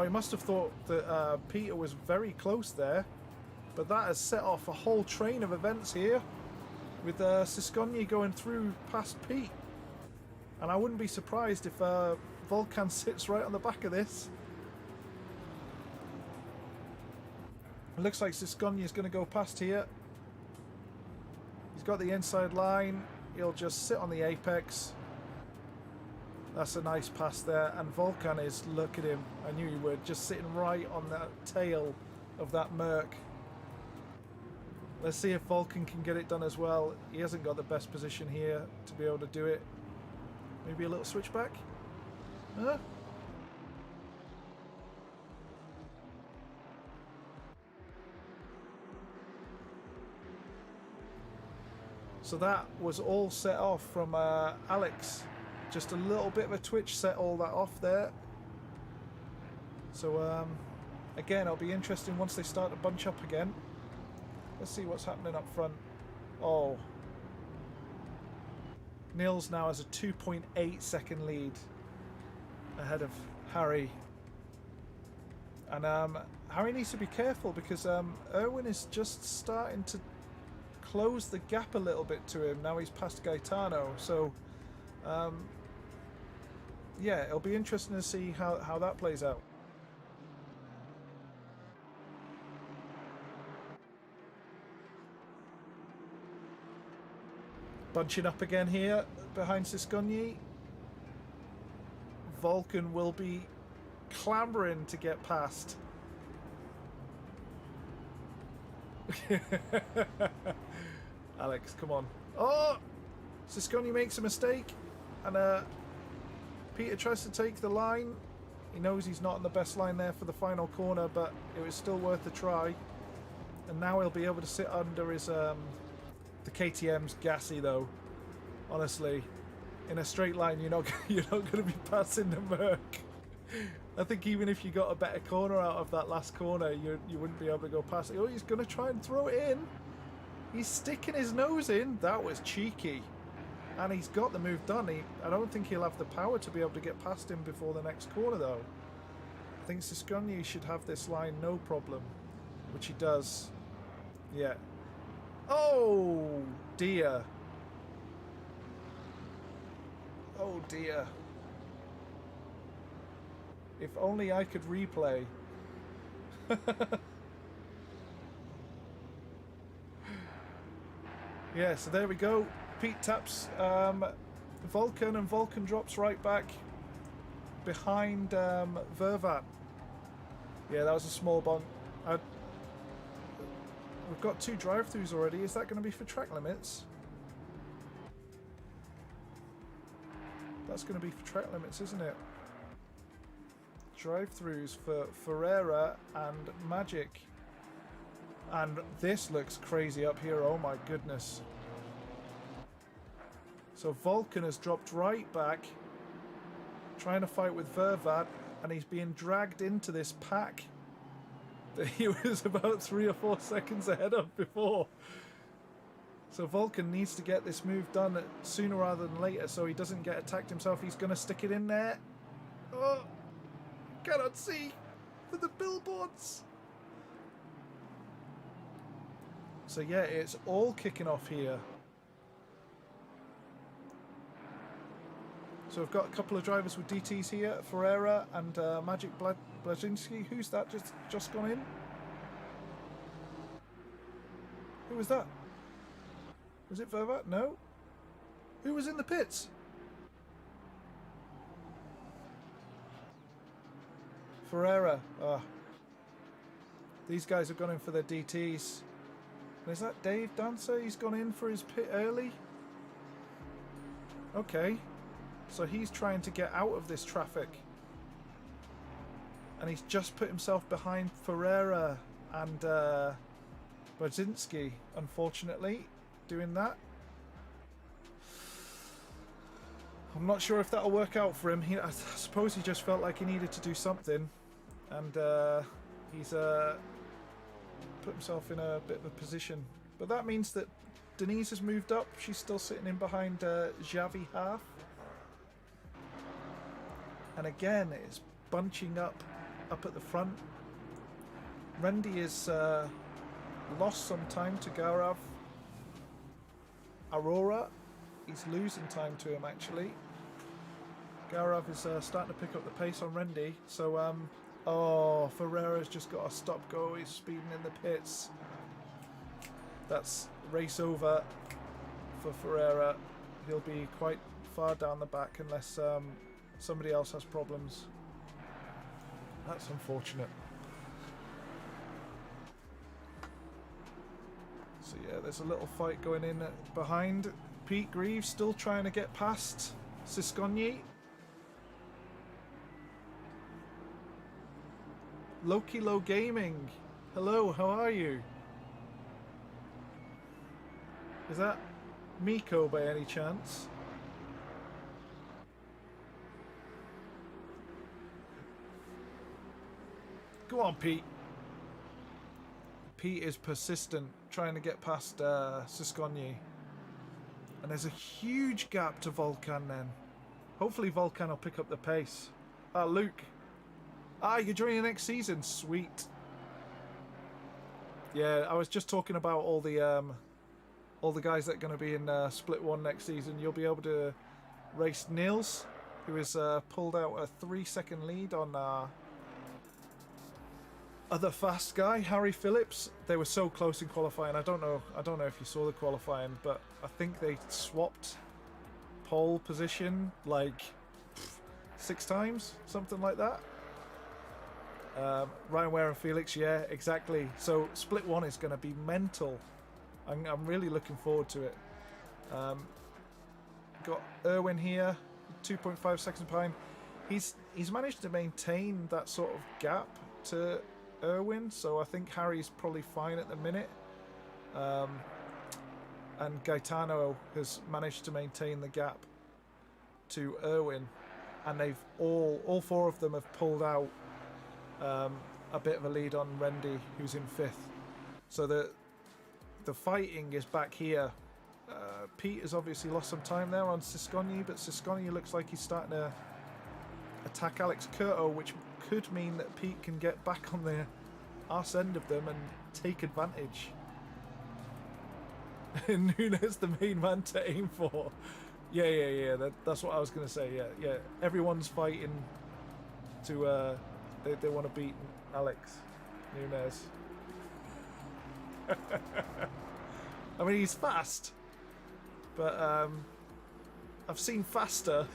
he must have thought that Peter was very close there, but that has set off a whole train of events here with Siskonyi going through past Pete. And I wouldn't be surprised if Volkan sits right on the back of this. It looks like Siskonyi is going to go past here. He's got the inside line. He'll just sit on the apex. That's a nice pass there. And Volkan is, look at him. I knew he would. Just sitting right on the tail of that Merc. Let's see if Volkan can get it done as well. He hasn't got the best position here to be able to do it. Maybe a little switchback? Huh? So that was all set off from Alex. Just a little bit of a twitch set all that off there. So again, it'll be interesting once they start to bunch up again. Let's see what's happening up front. Oh. Nils now has a 2.8 second lead ahead of Harry. And Harry needs to be careful because Erwin is just starting to close the gap a little bit to him. Now he's past Gaetano. So, yeah, it'll be interesting to see how that plays out. Bunching up again here behind Siskonyi. Volkan will be clambering to get past. Alex, come on. Oh! Siskonyi makes a mistake. And Peter tries to take the line. He knows he's not on the best line there for the final corner, but it was still worth a try. And now he'll be able to sit under his... The KTM's gassy though, honestly. In a straight line, you're not going to be passing the Merc. I think even if you got a better corner out of that last corner, you wouldn't be able to go past it. Oh, he's going to try and throw it in. He's sticking his nose in. That was cheeky, and he's got the move done. I don't think he'll have the power to be able to get past him before the next corner though. I think Siskonyi should have this line no problem, which he does. Yeah. Oh dear. Oh dear. If only I could replay. Yeah, so there we go. Pete taps Volkan, and Volkan drops right back behind Vervat. Yeah, that was a small bump. We've got 2 drive-thrus already. Is that going to be for track limits? That's going to be for track limits, isn't it? drive-throughs for Ferreira and Magic. And this looks crazy up here, oh my goodness. So Vulcan has dropped right back, trying to fight with Vervat, and he's being dragged into this pack that he was about 3 or 4 seconds ahead of before. So Vulcan needs to get this move done sooner rather than later so he doesn't get attacked himself. He's going to stick it in there. Oh, cannot see for the billboards. So yeah, it's all kicking off here. So we've got a couple of drivers with DTs here, Ferreira and Magic Blazinski. Who's that just gone in? Who was that? Was it Vervat? No. Who was in the pits? Ferreira. Ah. These guys have gone in for their DTs. Is that Dave Dancer? He's gone in for his pit early. Okay. So he's trying to get out of this traffic. And he's just put himself behind Ferreira and Brzezinski, unfortunately, doing that. I'm not sure if that'll work out for him. I suppose he just felt like he needed to do something. And he's put himself in a bit of a position. But that means that Denise has moved up. She's still sitting in behind Xavi Half. And again, it's bunching up at the front. Rendy is lost some time to Gaurav. Aurora, he's losing time to him actually. Gaurav is starting to pick up the pace on Rendy. So, oh, Ferreira's just got a stop go. He's speeding in the pits. That's race over for Ferreira. He'll be quite far down the back unless somebody else has problems. That's unfortunate. So yeah, there's a little fight going in behind. Pete Greaves still trying to get past Siscogni. Lokilo Gaming. Hello, how are you? Is that Miko by any chance? Go on, Pete. Pete is persistent, trying to get past Siscogni. And there's a huge gap to Volcan then. Hopefully Volcan will pick up the pace. Ah, Luke. Ah, you're joining next season. Sweet. Yeah, I was just talking about all the guys that are going to be in Split 1 next season. You'll be able to race Nils, who has pulled out a 3-second lead on other fast guy, Harry Phillips. They were so close in qualifying. I don't know if you saw the qualifying, but I think they swapped pole position like 6 times, something like that. Ryan Ware and Felix, yeah, exactly. So Split 1 is going to be mental. I'm really looking forward to it. Got Erwin here, 2.5 seconds behind. He's managed to maintain that sort of gap to Erwin, so I think Harry's probably fine at the minute. And Gaetano has managed to maintain the gap to Erwin, and they've all 4 of them have pulled out a bit of a lead on Rendy, who's in 5th. So the fighting is back here. Pete has obviously lost some time there on Siscogni, but Siscogni looks like he's starting to attack Alex Curto, which could mean that Pete can get back on the arse end of them and take advantage. Nunes the main man to aim for. Yeah. That's what I was going to say. Yeah. Everyone's fighting to. They want to beat Alex Nunes. I mean, he's fast, but I've seen faster.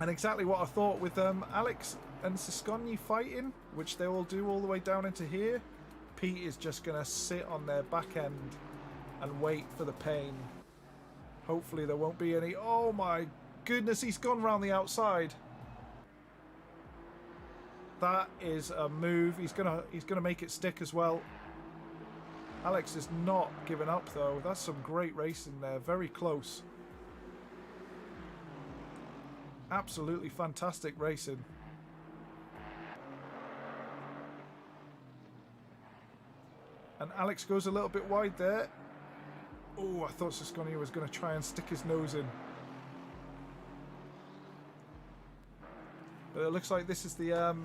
And exactly what I thought with Alex and Siscogni fighting, which they will do all the way down into here. Pete is just going to sit on their back end and wait for the pain. Hopefully there won't be any. Oh my goodness, he's gone round the outside. That is a move. He's gonna make it stick as well. Alex is not giving up though. That's some great racing there. Very close. Absolutely fantastic racing. And Alex goes a little bit wide there. Oh, I thought Sasconi was going to try and stick his nose in. But it looks like this is the...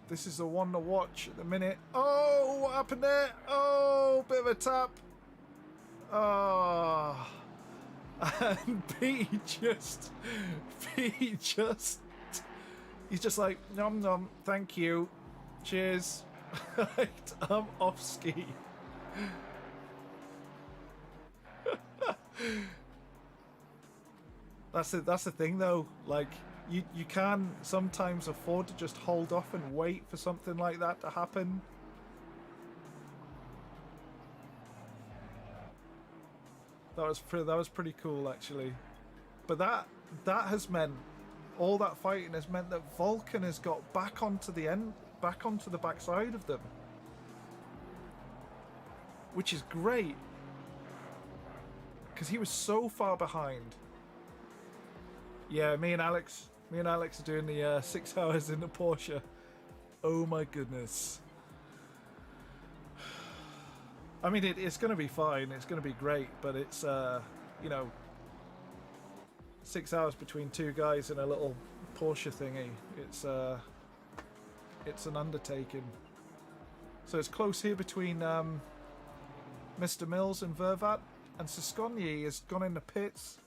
this is the one to watch at the minute. Oh, what happened there? Oh, bit of a tap. Oh. And Pete just... He's just like, nom nom, thank you. Cheers. I'm off ski. That's the thing though, like you can sometimes afford to just hold off and wait for something like that to happen. That was pretty cool actually. But that has meant, all that fighting has meant that Vulcan has got back onto the backside of them, which is great because he was so far behind. Yeah, me and Alex are doing the 6 hours in the Porsche. Oh my goodness. I mean, it's going to be fine. It's going to be great, but it's you know, 6 hours between two guys in a little Porsche thingy. It's an undertaking. So it's close here between Mr. Mills and Vervat, and Sasconi has gone in the pits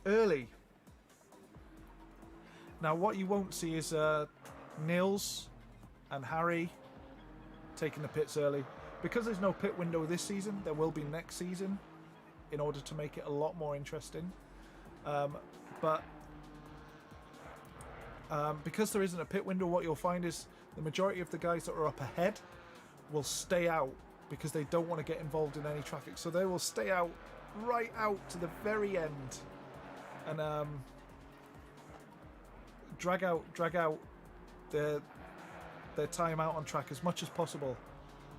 early. Now what you won't see is Nils and Harry taking the pits early. Because there's no pit window this season, there will be next season in order to make it a lot more interesting. But because there isn't a pit window, what you'll find is the majority of the guys that are up ahead will stay out because they don't want to get involved in any traffic. So they will stay out, right out to the very end, and drag out their time out on track as much as possible.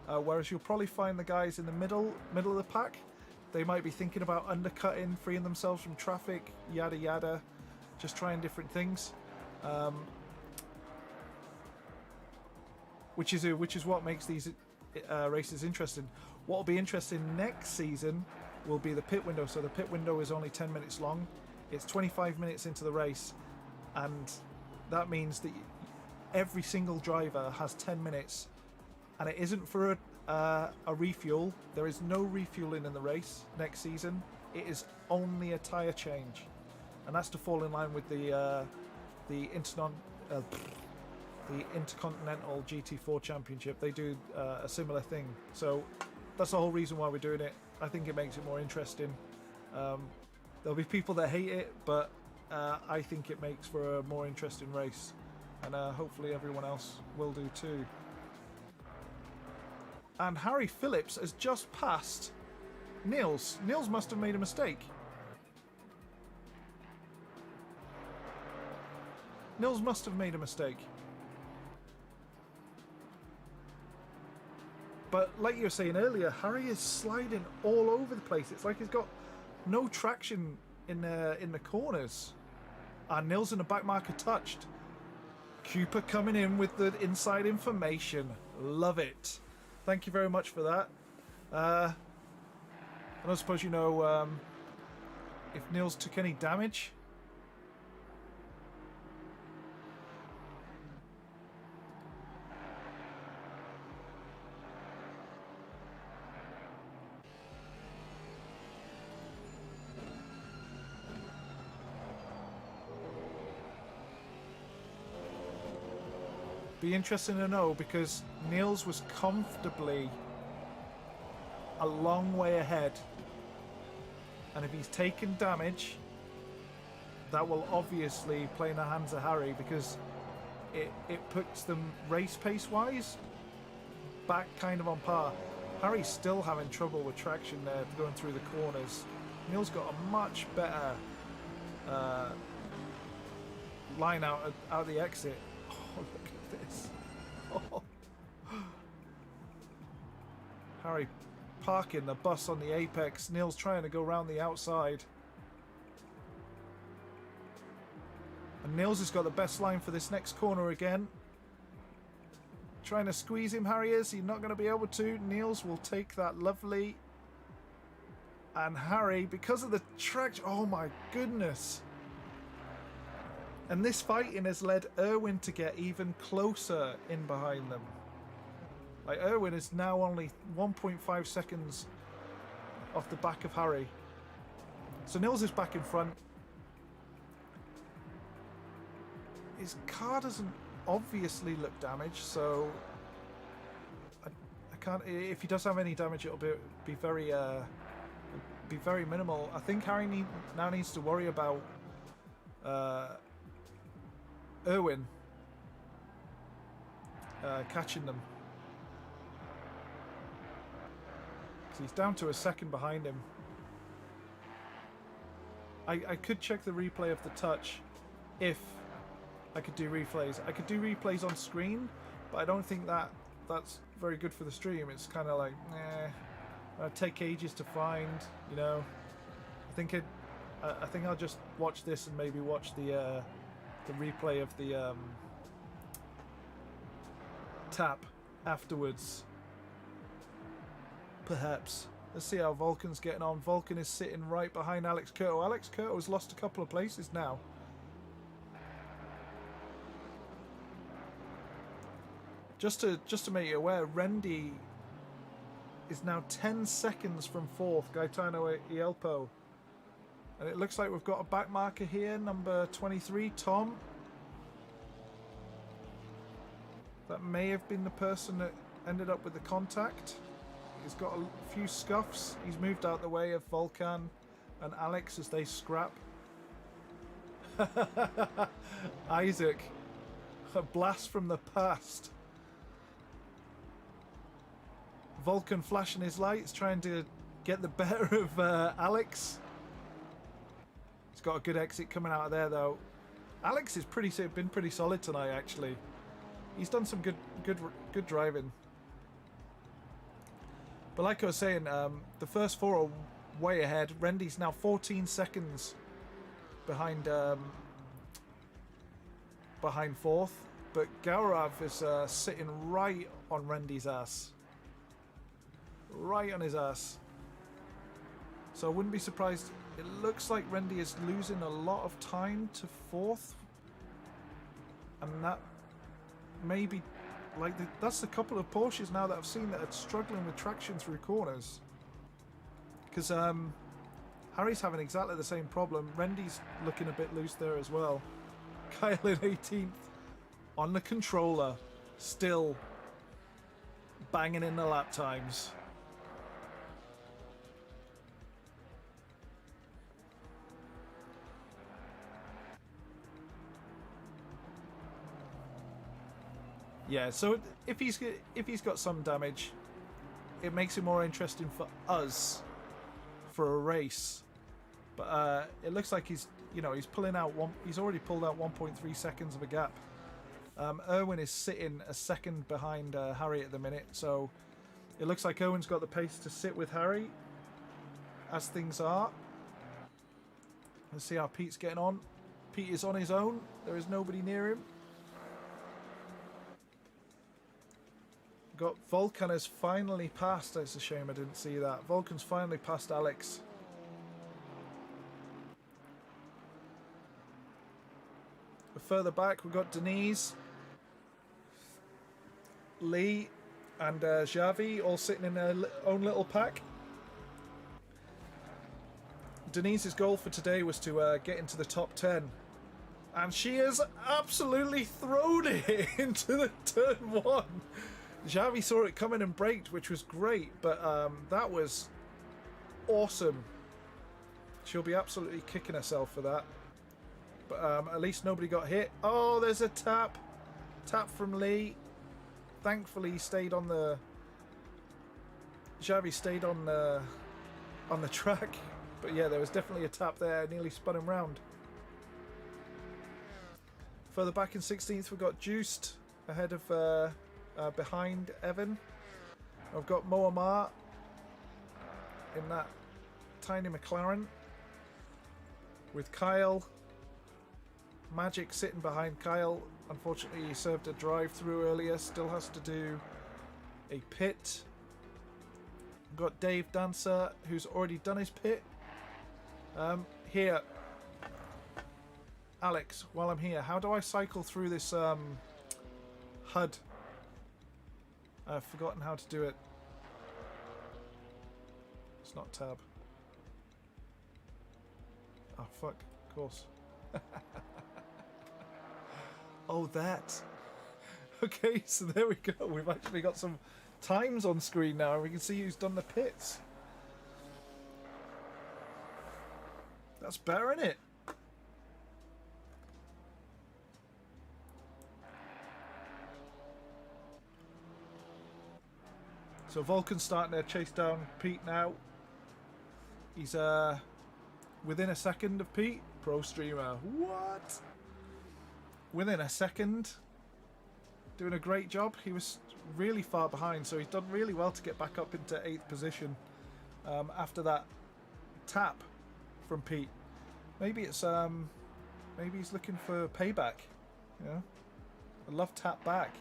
Whereas you'll probably find the guys in the middle of the pack, they might be thinking about undercutting, freeing themselves from traffic, yada yada, just trying different things. Which is what makes these races interesting. What will be interesting next season will be the pit window. So the pit window is only 10 minutes long. It's 25 minutes into the race, and that means that every single driver has 10 minutes, and it isn't for a refuel. There is no refueling in the race next season. It is only a tyre change, and that's to fall in line with the Intercontinental GT4 Championship. They do a similar thing, so that's the whole reason why we're doing it. I think it makes it more interesting. There'll be people that hate it, but I think it makes for a more interesting race, and hopefully everyone else will do too. And Harry Phillips has just passed Nils. Nils must have made a mistake. Nils must have made a mistake. But like you were saying earlier, Harry is sliding all over the place. It's like he's got no traction in the corners. And Nils in the back marker touched. Cooper coming in with the inside information. Love it. Thank you very much for that. I don't suppose you know if Nils took any damage. Be interesting to know, because Nils was comfortably a long way ahead, and if he's taken damage, that will obviously play in the hands of Harry, because it puts them race pace wise back kind of on par. Harry's still having trouble with traction there going through the corners. Neil's got a much better line out the exit. Oh, look at this. Oh. Harry parking the bus on the apex. Neil's trying to go round the outside. And Niels has got the best line for this next corner again. Trying to squeeze him, Harry is. He's not going to be able to. Niels will take that lovely. And Harry, because of the traction, oh my goodness. And this fighting has led Irwin to get even closer in behind them. Like, Irwin is now only 1.5 seconds off the back of Harry. So Niels is back in front. His car doesn't obviously look damaged, so I can't. If he does have any damage, it'll be very minimal. I think Harry now needs to worry about Irwin catching them. So he's down to a second behind him. I could check the replay of the touch if I could do replays. I could do replays on screen, but I don't think that's very good for the stream. It's kind of like, it'd take ages to find, you know. I think I'll just watch this and maybe watch the replay of the tap afterwards. Perhaps. Let's see how Vulcan's getting on. Vulcan is sitting right behind Alex Curto. Alex Curto has lost a couple of places now. Just to make you aware, Rendy is now 10 seconds from 4th, Gaetano Ielpo. And it looks like we've got a back marker here, number 23, Tom. That may have been the person that ended up with the contact. He's got a few scuffs. He's moved out the way of Volcan and Alex as they scrap. Isaac, a blast from the past. Vulcan flashing his lights, trying to get the better of Alex. He's got a good exit coming out of there, though. Alex has been pretty solid tonight, actually. He's done some good driving. But like I was saying, the first four are way ahead. Rendy's now 14 seconds behind 4th, but Gaurav is sitting right on Rendy's ass. Right on his ass. So I wouldn't be surprised. It looks like Rendy is losing a lot of time to 4th, and that maybe like that's a couple of Porsches now that I've seen that are struggling with traction through corners. Because Harry's having exactly the same problem. Rendy's looking a bit loose there as well. Kyle in 18th on the controller, still banging in the lap times. Yeah, so if he's got some damage, it makes it more interesting for us for a race. But it looks like he's pulling out he's already pulled out 1.3 seconds of a gap. Irwin is sitting a second behind Harry at the minute, so it looks like Irwin's got the pace to sit with Harry as things are. Let's see how Pete's getting on. Pete is on his own. There is nobody near him. Got Volcan has finally passed. It's a shame I didn't see that. Volcan's finally passed Alex. But further back, we've got Denise, Lee, and Xavi all sitting in their own little pack. Denise's goal for today was to get into the top 10. And she has absolutely thrown it into the turn 1. Xavi saw it coming and braked, which was great, but that was awesome. She'll be absolutely kicking herself for that. But at least nobody got hit. Oh, there's a tap. Tap from Lee. Thankfully, he stayed on the. Xavi stayed on the track, but yeah, there was definitely a tap there. Nearly spun him round. Further back in 16th, we've got Juiced ahead of behind Evan. I've got Moamar in that tiny McLaren with Kyle. Magic sitting behind Kyle. Unfortunately, he served a drive-through earlier. Still has to do a pit. We've got Dave Dancer, who's already done his pit. Here, Alex, while I'm here, how do I cycle through this HUD? I've forgotten how to do it. It's not tab. Oh, fuck. Of course. Oh, that. Okay, so there we go. We've actually got some times on screen now, and we can see who's done the pits. That's better, isn't it? So Vulcan's starting to chase down Pete now. He's within a second of Pete. Pro streamer. What? Within a second. Doing a great job. He was really far behind, so he's done really well to get back up into 8th position after that tap from Pete. Maybe it's maybe he's looking for payback. You know, I love tap back.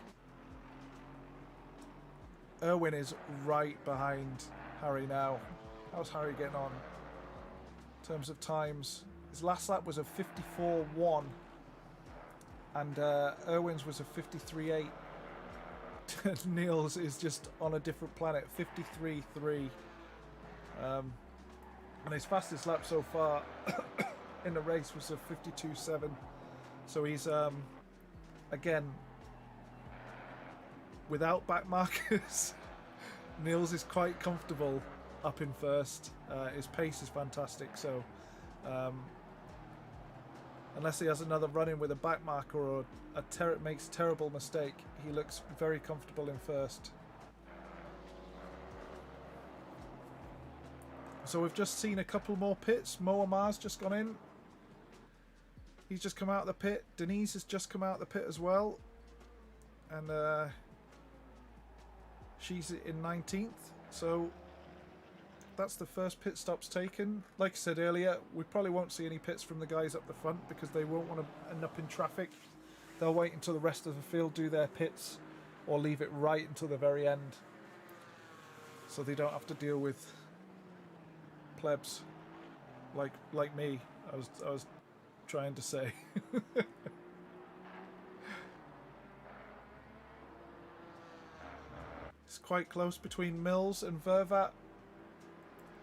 Erwin is right behind Harry now. How's Harry getting on in terms of times? His last lap was a 54.1 and Erwin's was a 53.8. Niels is just on a different planet, 53.3. And his fastest lap so far in the race was a 52.7. So he's again, without back markers, Niels is quite comfortable up in first. His pace is fantastic, so unless he has another run-in with a back marker or makes a terrible mistake, he looks very comfortable in first. So we've just seen a couple more pits. Moamar's just gone in. He's just come out of the pit. Denise has just come out of the pit as well. And she's in 19th. So that's the first pit stops taken. Like I said earlier, we probably won't see any pits from the guys up the front because they won't want to end up in traffic. They'll wait until the rest of the field do their pits or leave it right until the very end, so they don't have to deal with plebs like me. I was trying to say. It's quite close between Mills and Vervat.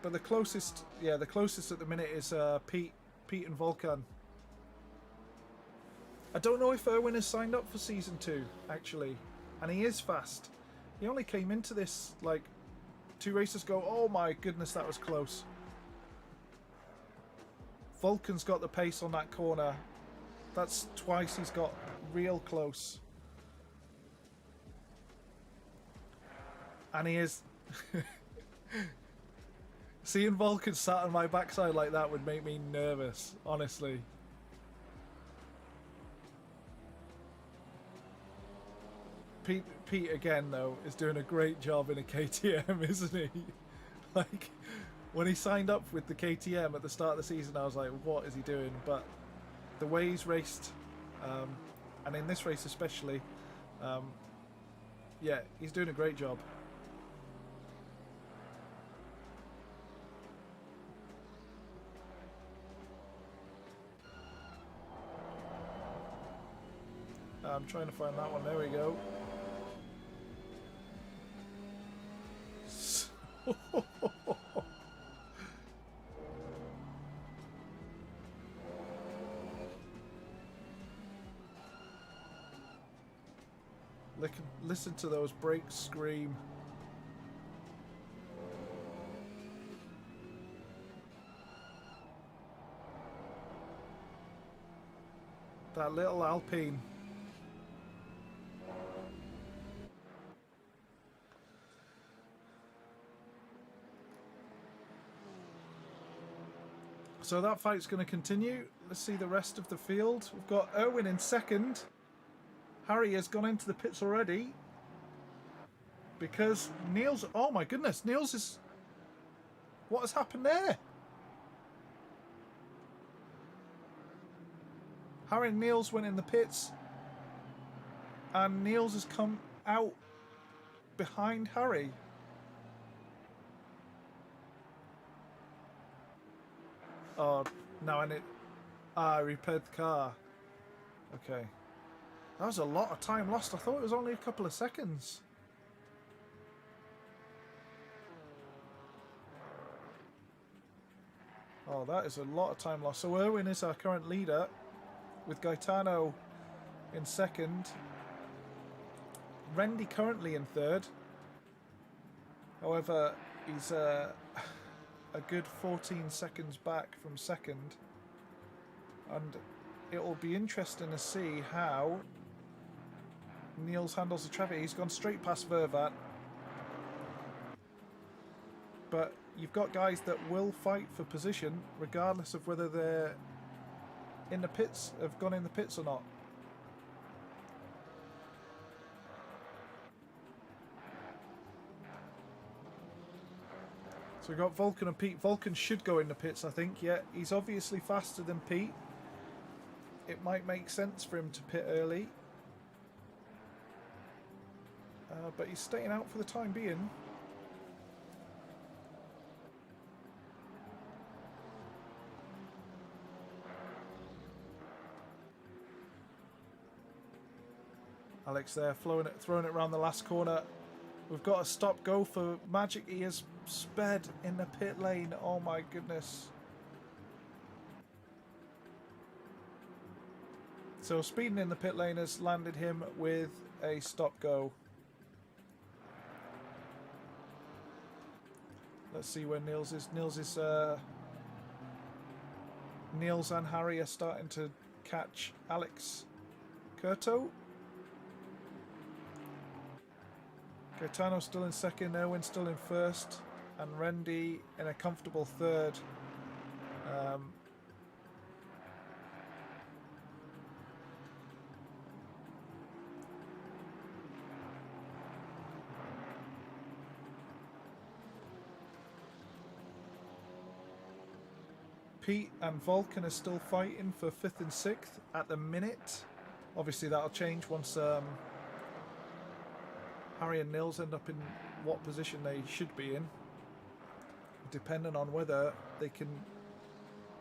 But the closest at the minute is Pete and Volkan. I don't know if Erwin has signed up for Season 2, actually. And he is fast. He only came into this, like, 2 races ago. Oh my goodness, that was close. Vulcan's got the pace on that corner. That's twice he's got real close. And he is... Seeing Vulcan sat on my backside like that would make me nervous, honestly. Pete again, though, is doing a great job in a KTM, isn't he? Like, when he signed up with the KTM at the start of the season, I was like, what is he doing? But the way he's raced, and in this race especially, yeah, he's doing a great job. I'm trying to find that one. There we go. Listen to those brakes scream. That little Alpine. So that fight's going to continue. Let's see the rest of the field. We've got Erwin in second. Harry has gone into the pits already. Because Niels... Oh my goodness, Niels is... What has happened there? Harry and Niels went in the pits. And Niels has come out behind Harry. Oh, now I need... I repaired the car. Okay. That was a lot of time lost. I thought it was only a couple of seconds. Oh, that is a lot of time lost. So Erwin is our current leader, with Gaetano in second. Randy currently in third. However, he's a good 14 seconds back from second. And it will be interesting to see how Niels handles the traffic. He's gone straight past Vervat. But you've got guys that will fight for position regardless of whether they're in the pits, have gone in the pits or not. So we've got Vulcan and Pete. Vulcan should go in the pits, I think. Yeah, he's obviously faster than Pete. It might make sense for him to pit early. But he's staying out for the time being. Alex there, throwing it around the last corner. We've got a stop-go for Magic. He has sped in the pit lane. Oh my goodness. So speeding in the pit lane has landed him with a stop-go. Let's see where Niels is. Niels and Harry are starting to catch Alex Curto. Gaetano still in second, Erwin still in first, and Rendy in a comfortable third. Pete and Vulcan are still fighting for 5th and 6th at the minute. Obviously that'll change once Harry and Niels end up in what position they should be in, depending on whether they can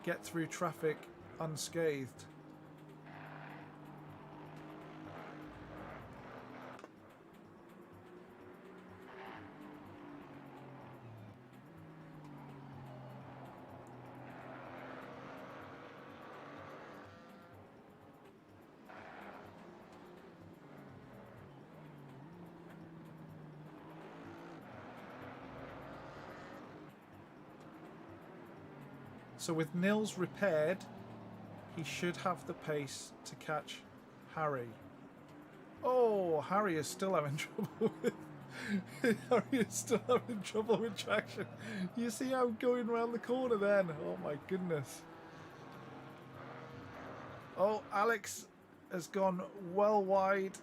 get through traffic unscathed. So with Nils repaired, he should have the pace to catch Harry. Oh, Harry is still having trouble with Harry is still having trouble with traction. You see how I'm going around the corner then? Oh my goodness. Oh, Alex has gone well wide.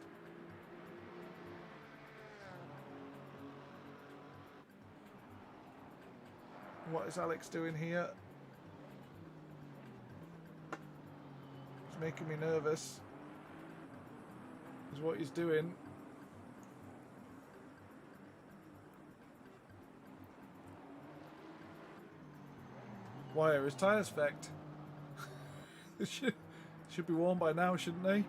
What is Alex doing here? Making me nervous is what he's doing. Why are his tyres fecked? They should be worn by now, shouldn't they?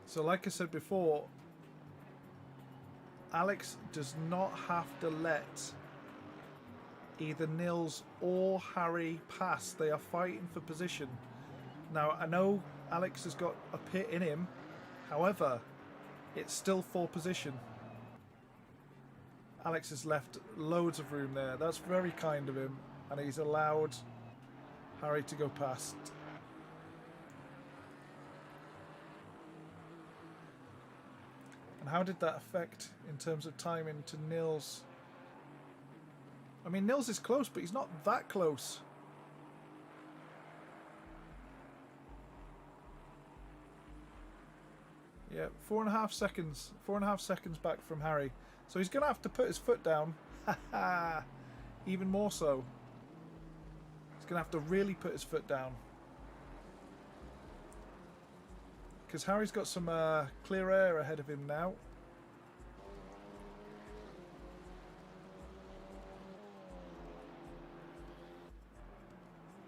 So like I said before, Alex does not have to let either Nils or Harry pass. They are fighting for position. Now, I know Alex has got a pit in him. However, it's still for position. Alex has left loads of room there. That's very kind of him. And he's allowed Harry to go past. And how did that affect in terms of timing to Nils? I mean, Nils is close, but he's not that close. Yeah, 4.5 seconds. 4.5 seconds back from Harry. So he's going to have to put his foot down. Even more so. He's going to have to really put his foot down. Because Harry's got some clear air ahead of him now.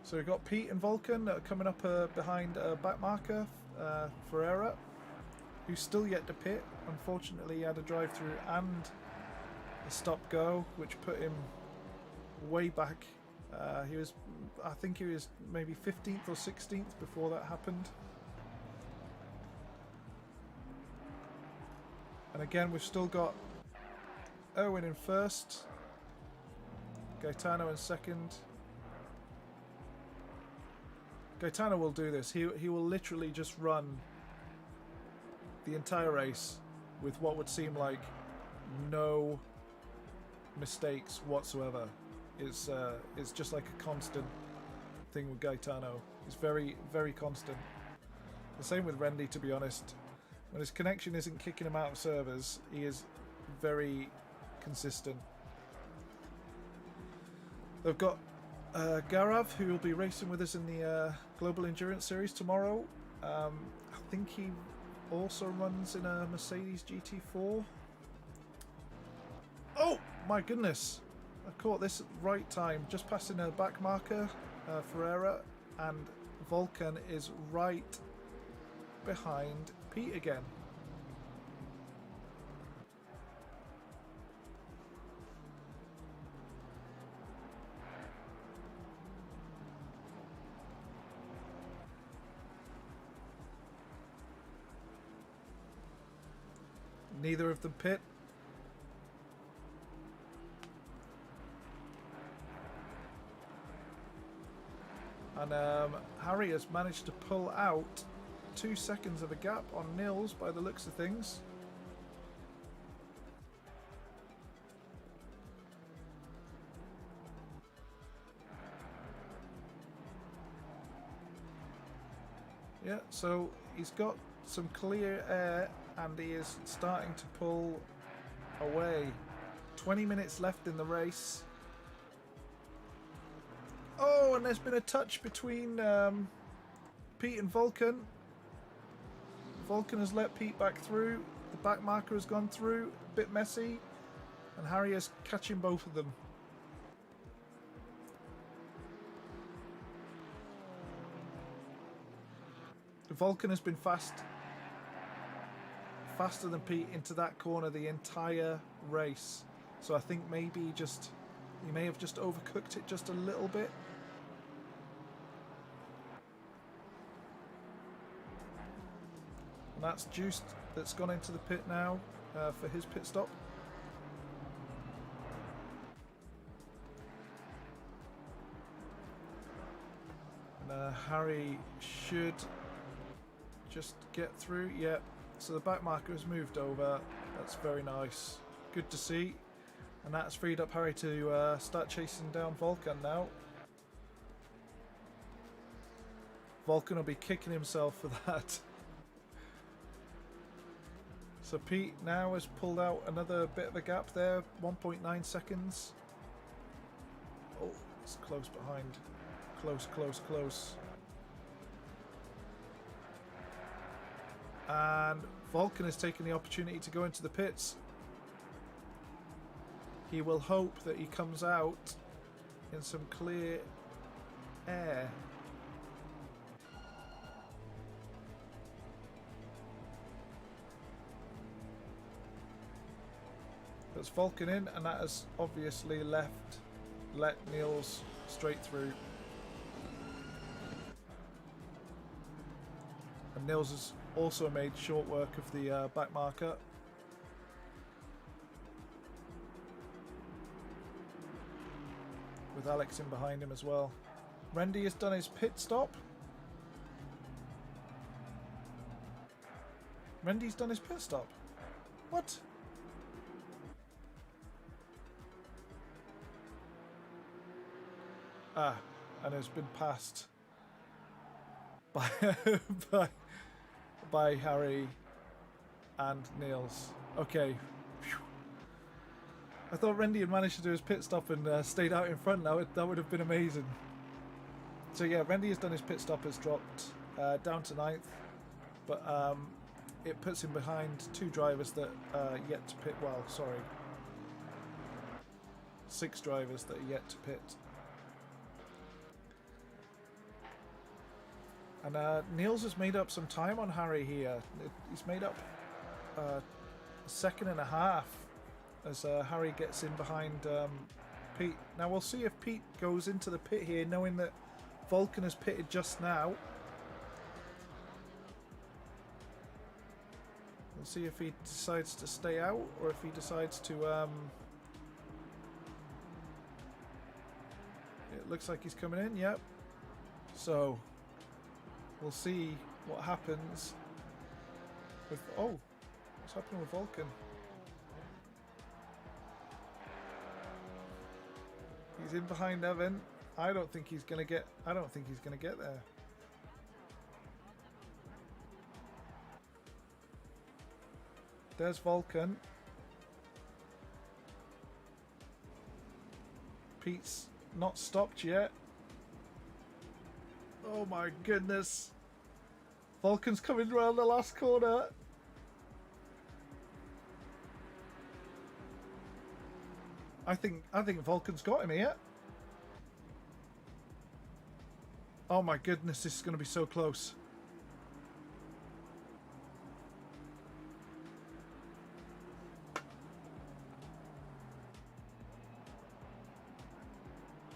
So we've got Pete and Vulcan coming up behind back marker Ferreira, who's still yet to pit. Unfortunately, he had a drive-through and a stop-go, which put him way back. I think he was maybe 15th or 16th before that happened. And again, we've still got Owen in first, Gaetano in second. Gaetano will do this. He will literally just run the entire race with what would seem like no mistakes whatsoever. It's just like a constant thing with Gaetano. He's very, very constant. The same with Rendy, to be honest. When his connection isn't kicking him out of servers, he is very consistent. They've got Garav, who will be racing with us in the Global Endurance Series tomorrow. I think he also runs in a Mercedes GT4. Oh my goodness! I caught this at the right time, just passing a back marker, Ferreira, and Vulcan is right behind Pete again. Neither of them pit. And Harry has managed to pull out 2 seconds of a gap on Nils by the looks of things. Yeah, so he's got some clear air and he is starting to pull away. 20 minutes left in the race. Oh, and there's been a touch between Pete and Vulcan. Vulcan has let Pete back through. The back marker has gone through. A bit messy. And Harry is catching both of them. Vulcan has been faster than Pete into that corner the entire race. So I think maybe he may have just overcooked it just a little bit. And that's Juiced that's gone into the pit now for his pit stop. And Harry should just get through. Yep. So the back marker has moved over. That's very nice. Good to see. And that's freed up Harry to start chasing down Vulcan now. Vulcan will be kicking himself for that. So Pete now has pulled out another bit of a gap there. 1.9 seconds. Oh, it's close behind. Close, close, close. And Vulcan has taken the opportunity to go into the pits. He will hope that he comes out in some clear air. That's Vulcan in, and that has obviously let Nils straight through. And Nils has also made short work of the back marker. With Alex in behind him as well. Randy has done his pit stop. Randy's done his pit stop. What? Ah, and has been passed by by Harry and Niels. Okay. Phew. I thought Randy had managed to do his pit stop and stayed out in front. That would have been amazing. So yeah, Randy has done his pit stop, has dropped down to 9th, but it puts him behind 2 drivers that are yet to pit. Well, sorry, 6 drivers that are yet to pit. And Niels has made up some time on Harry here. He's made up a second and a half as Harry gets in behind Pete. Now we'll see if Pete goes into the pit here knowing that Vulcan has pitted just now. We'll see if he decides to stay out or if he decides to... It looks like he's coming in, yep. So... we'll see what happens with... Oh, what's happening with Vulcan? He's in behind Evan. I don't think he's gonna get there. There's Vulcan. Pete's not stopped yet. Oh my goodness. Vulcan's coming around the last corner. I think Vulcan's got him here. Oh my goodness, this is going to be so close.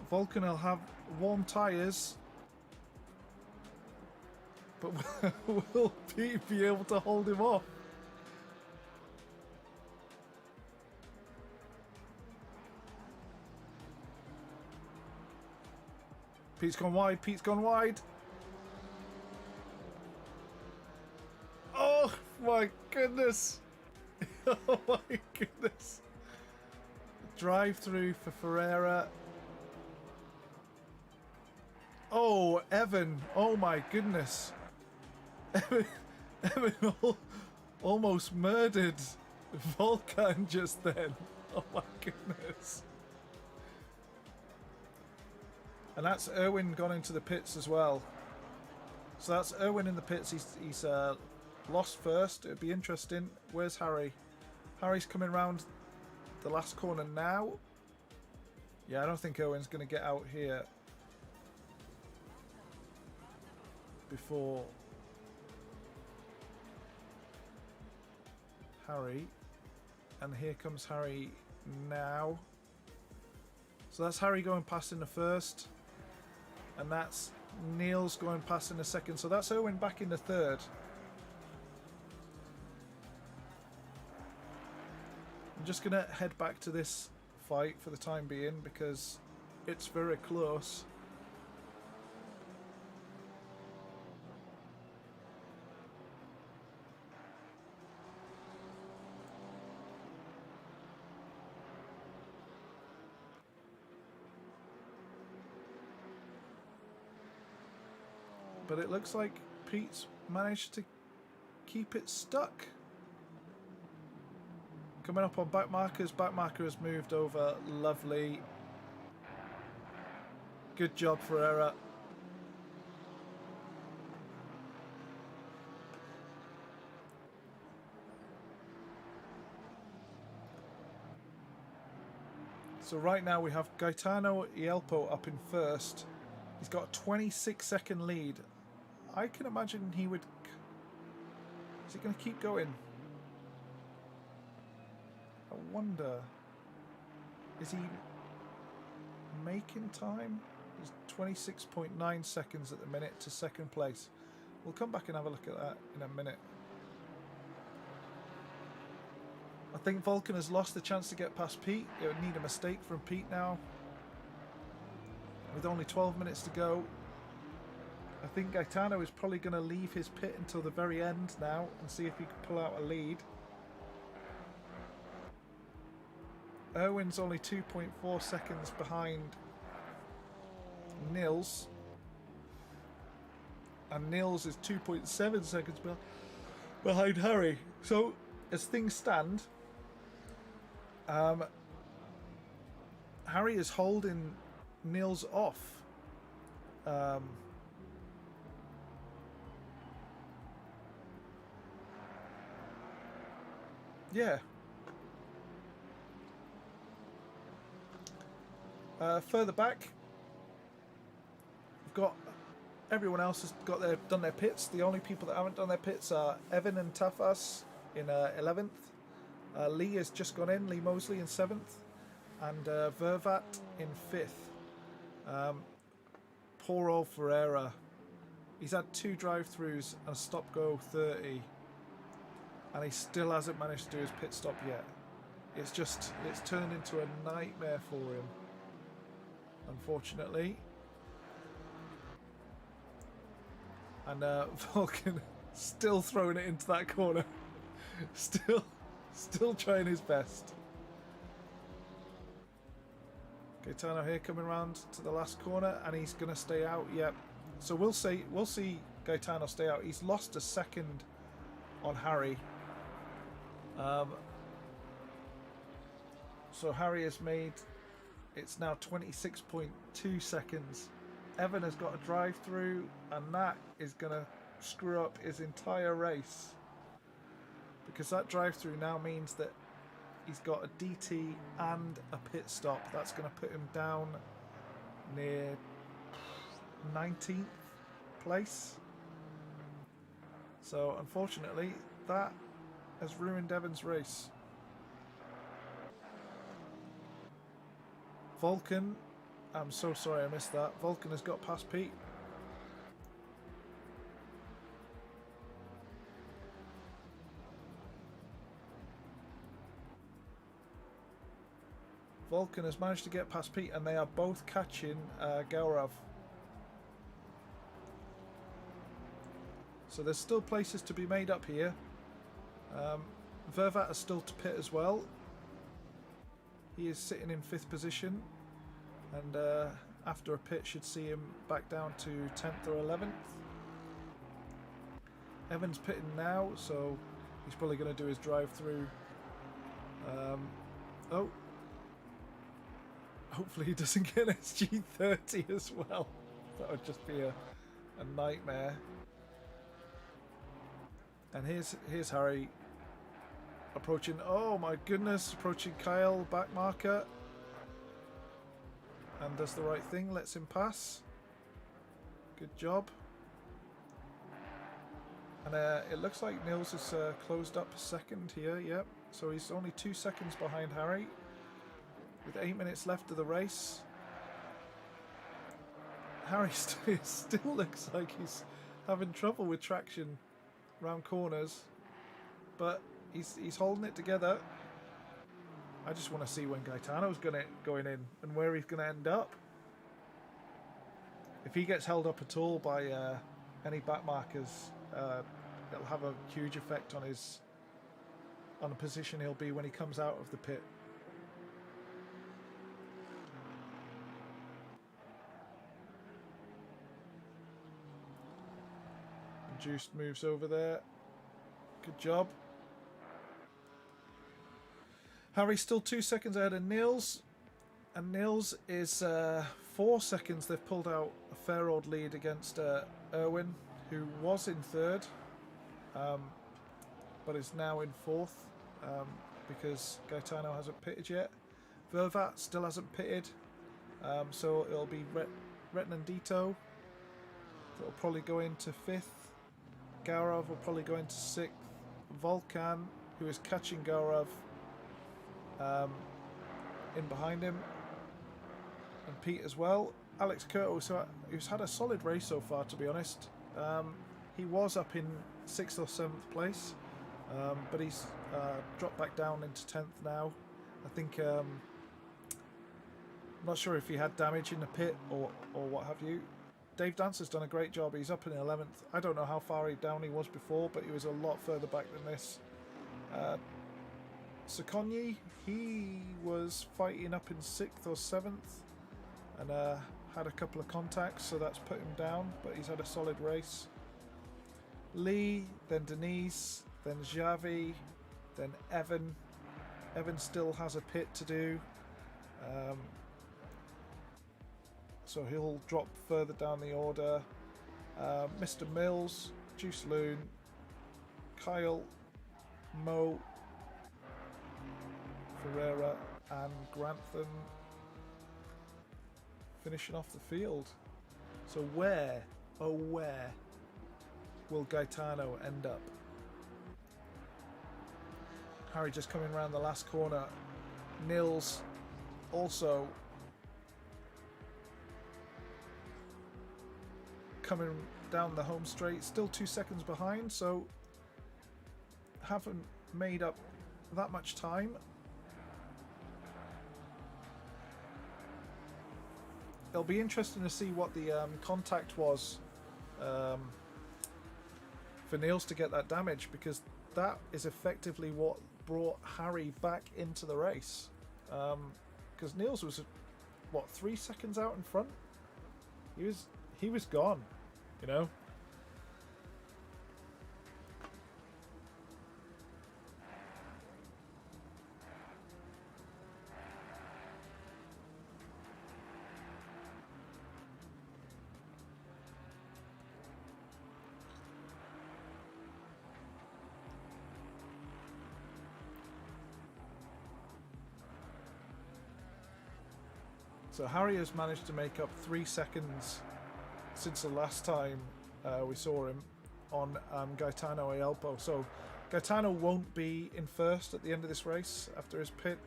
Vulcan will have warm tyres. But will Pete be able to hold him off? Pete's gone wide. Pete's gone wide. Oh my goodness. Oh my goodness. Drive through for Ferreira. Oh, Evan. Oh my goodness. Evan almost murdered Vulcan just then. Oh my goodness. And that's Erwin gone into the pits as well. So that's Erwin in the pits. He's lost first. It'd be interesting. Where's Harry? Harry's coming round the last corner now. Yeah, I don't think Erwin's going to get out here before Harry. And here comes Harry now. So that's Harry going past in the first. And that's Niels going past in the second. So that's Erwin back in the third. I'm just going to head back to this fight for the time being because it's very close. But it looks like Pete's managed to keep it stuck. Coming up on back markers. Back marker has moved over. Lovely. Good job, Ferreira. So right now we have Gaetano Ielpo up in first. He's got a 26-second lead. I can imagine he would... Is he going to keep going? I wonder... Is he making time? He's 26.9 seconds at the minute to second place. We'll come back and have a look at that in a minute. I think Vulcan has lost the chance to get past Pete. It would need a mistake from Pete now. with only 12 minutes to go. I think Gaetano is probably going to leave his pit until the very end now and see if he can pull out a lead. Irwin's only 2.4 seconds behind Nils. And Nils is 2.7 seconds behind Harry. So, as things stand, Harry is holding Nils off. Yeah. Further back, we've got everyone else has got done their pits. The only people that haven't done their pits are Evan and Tafas in 11th. Lee has just gone in, Lee Mosley in 7th, and Vervat in 5th. Poor old Ferreira. He's had 2 drive-throughs and a stop-go 30, and he still hasn't managed to do his pit stop yet. It's turned into a nightmare for him, unfortunately. And Vulcan still throwing it into that corner. Still trying his best. Gaetano here coming around to the last corner, and he's going to stay out. Yep. So we'll see Gaetano stay out. He's lost a second on Harry. So Harry has made, it's now 26.2 seconds. Evan has got a drive through, and that is going to screw up his entire race, because that drive through now means that he's got a DT and a pit stop. That's going to put him down near 19th place. So unfortunately that has ruined Evan's race. Vulcan, I'm so sorry I missed that. Vulcan has got past Pete. Vulcan has managed to get past Pete, and they are both catching Gaurav. So there's still places to be made up here. Vervat is still to pit as well. He is sitting in 5th position, and after a pit should see him back down to 10th or 11th. Evan's pitting now, so he's probably going to do his drive through. Oh. Hopefully he doesn't get an SG30 as well. That would just be a nightmare. And here's Harry approaching, oh my goodness, approaching Kyle, back marker. And does the right thing, lets him pass. Good job. And it looks like Nils has closed up a second here, yep. So he's only 2 seconds behind Harry, with 8 minutes left of the race. Harry still looks like he's having trouble with traction around corners, but he's holding it together. I just want to see when Gaetano's going in and where he's going to end up. If he gets held up at all by any back markers, it'll have a huge effect on the position he'll be when he comes out of the pit. Juiced moves over there. Good job. Harry's still 2 seconds ahead of Nils, and Nils is 4 seconds. They've pulled out a fair old lead against Irwin, who was in 3rd, but is now in 4th because Gaetano hasn't pitted yet. Vervat still hasn't pitted, so it'll be Retnandito that'll probably go into 5th. Gaurav will probably go into 6th. Volkan, who is catching Gaurav in behind him, and Pete as well. Alex Curto, who's had a solid race so far, to be honest. He was up in 6th or 7th place, but he's dropped back down into 10th now. I think I'm not sure if he had damage in the pit or what have you. Dave Dancer's done a great job. He's up in 11th. I don't know how far down he was before, but he was a lot further back than this. Sakonyi, he was fighting up in 6th or 7th and had a couple of contacts, so that's put him down, but he's had a solid race. Lee, then Denise, then Xavi, then Evan. Evan still has a pit to do, so he'll drop further down the order. Mr. Mills, Juice Loon, Kyle, Mo, Ferreira and Grantham finishing off the field. So where, oh where, will Gaetano end up? Harry just coming around the last corner. Nils also coming down the home straight, still 2 seconds behind, so haven't made up that much time. It'll be interesting to see what the contact was for Nils to get that damage, because that is effectively what brought Harry back into the race. Because Nils was, what, 3 seconds out in front? He was gone, you know. So Harry has managed to make up 3 seconds since the last time we saw him on Gaetano Ayelpo. So Gaetano won't be in first at the end of this race after his pit.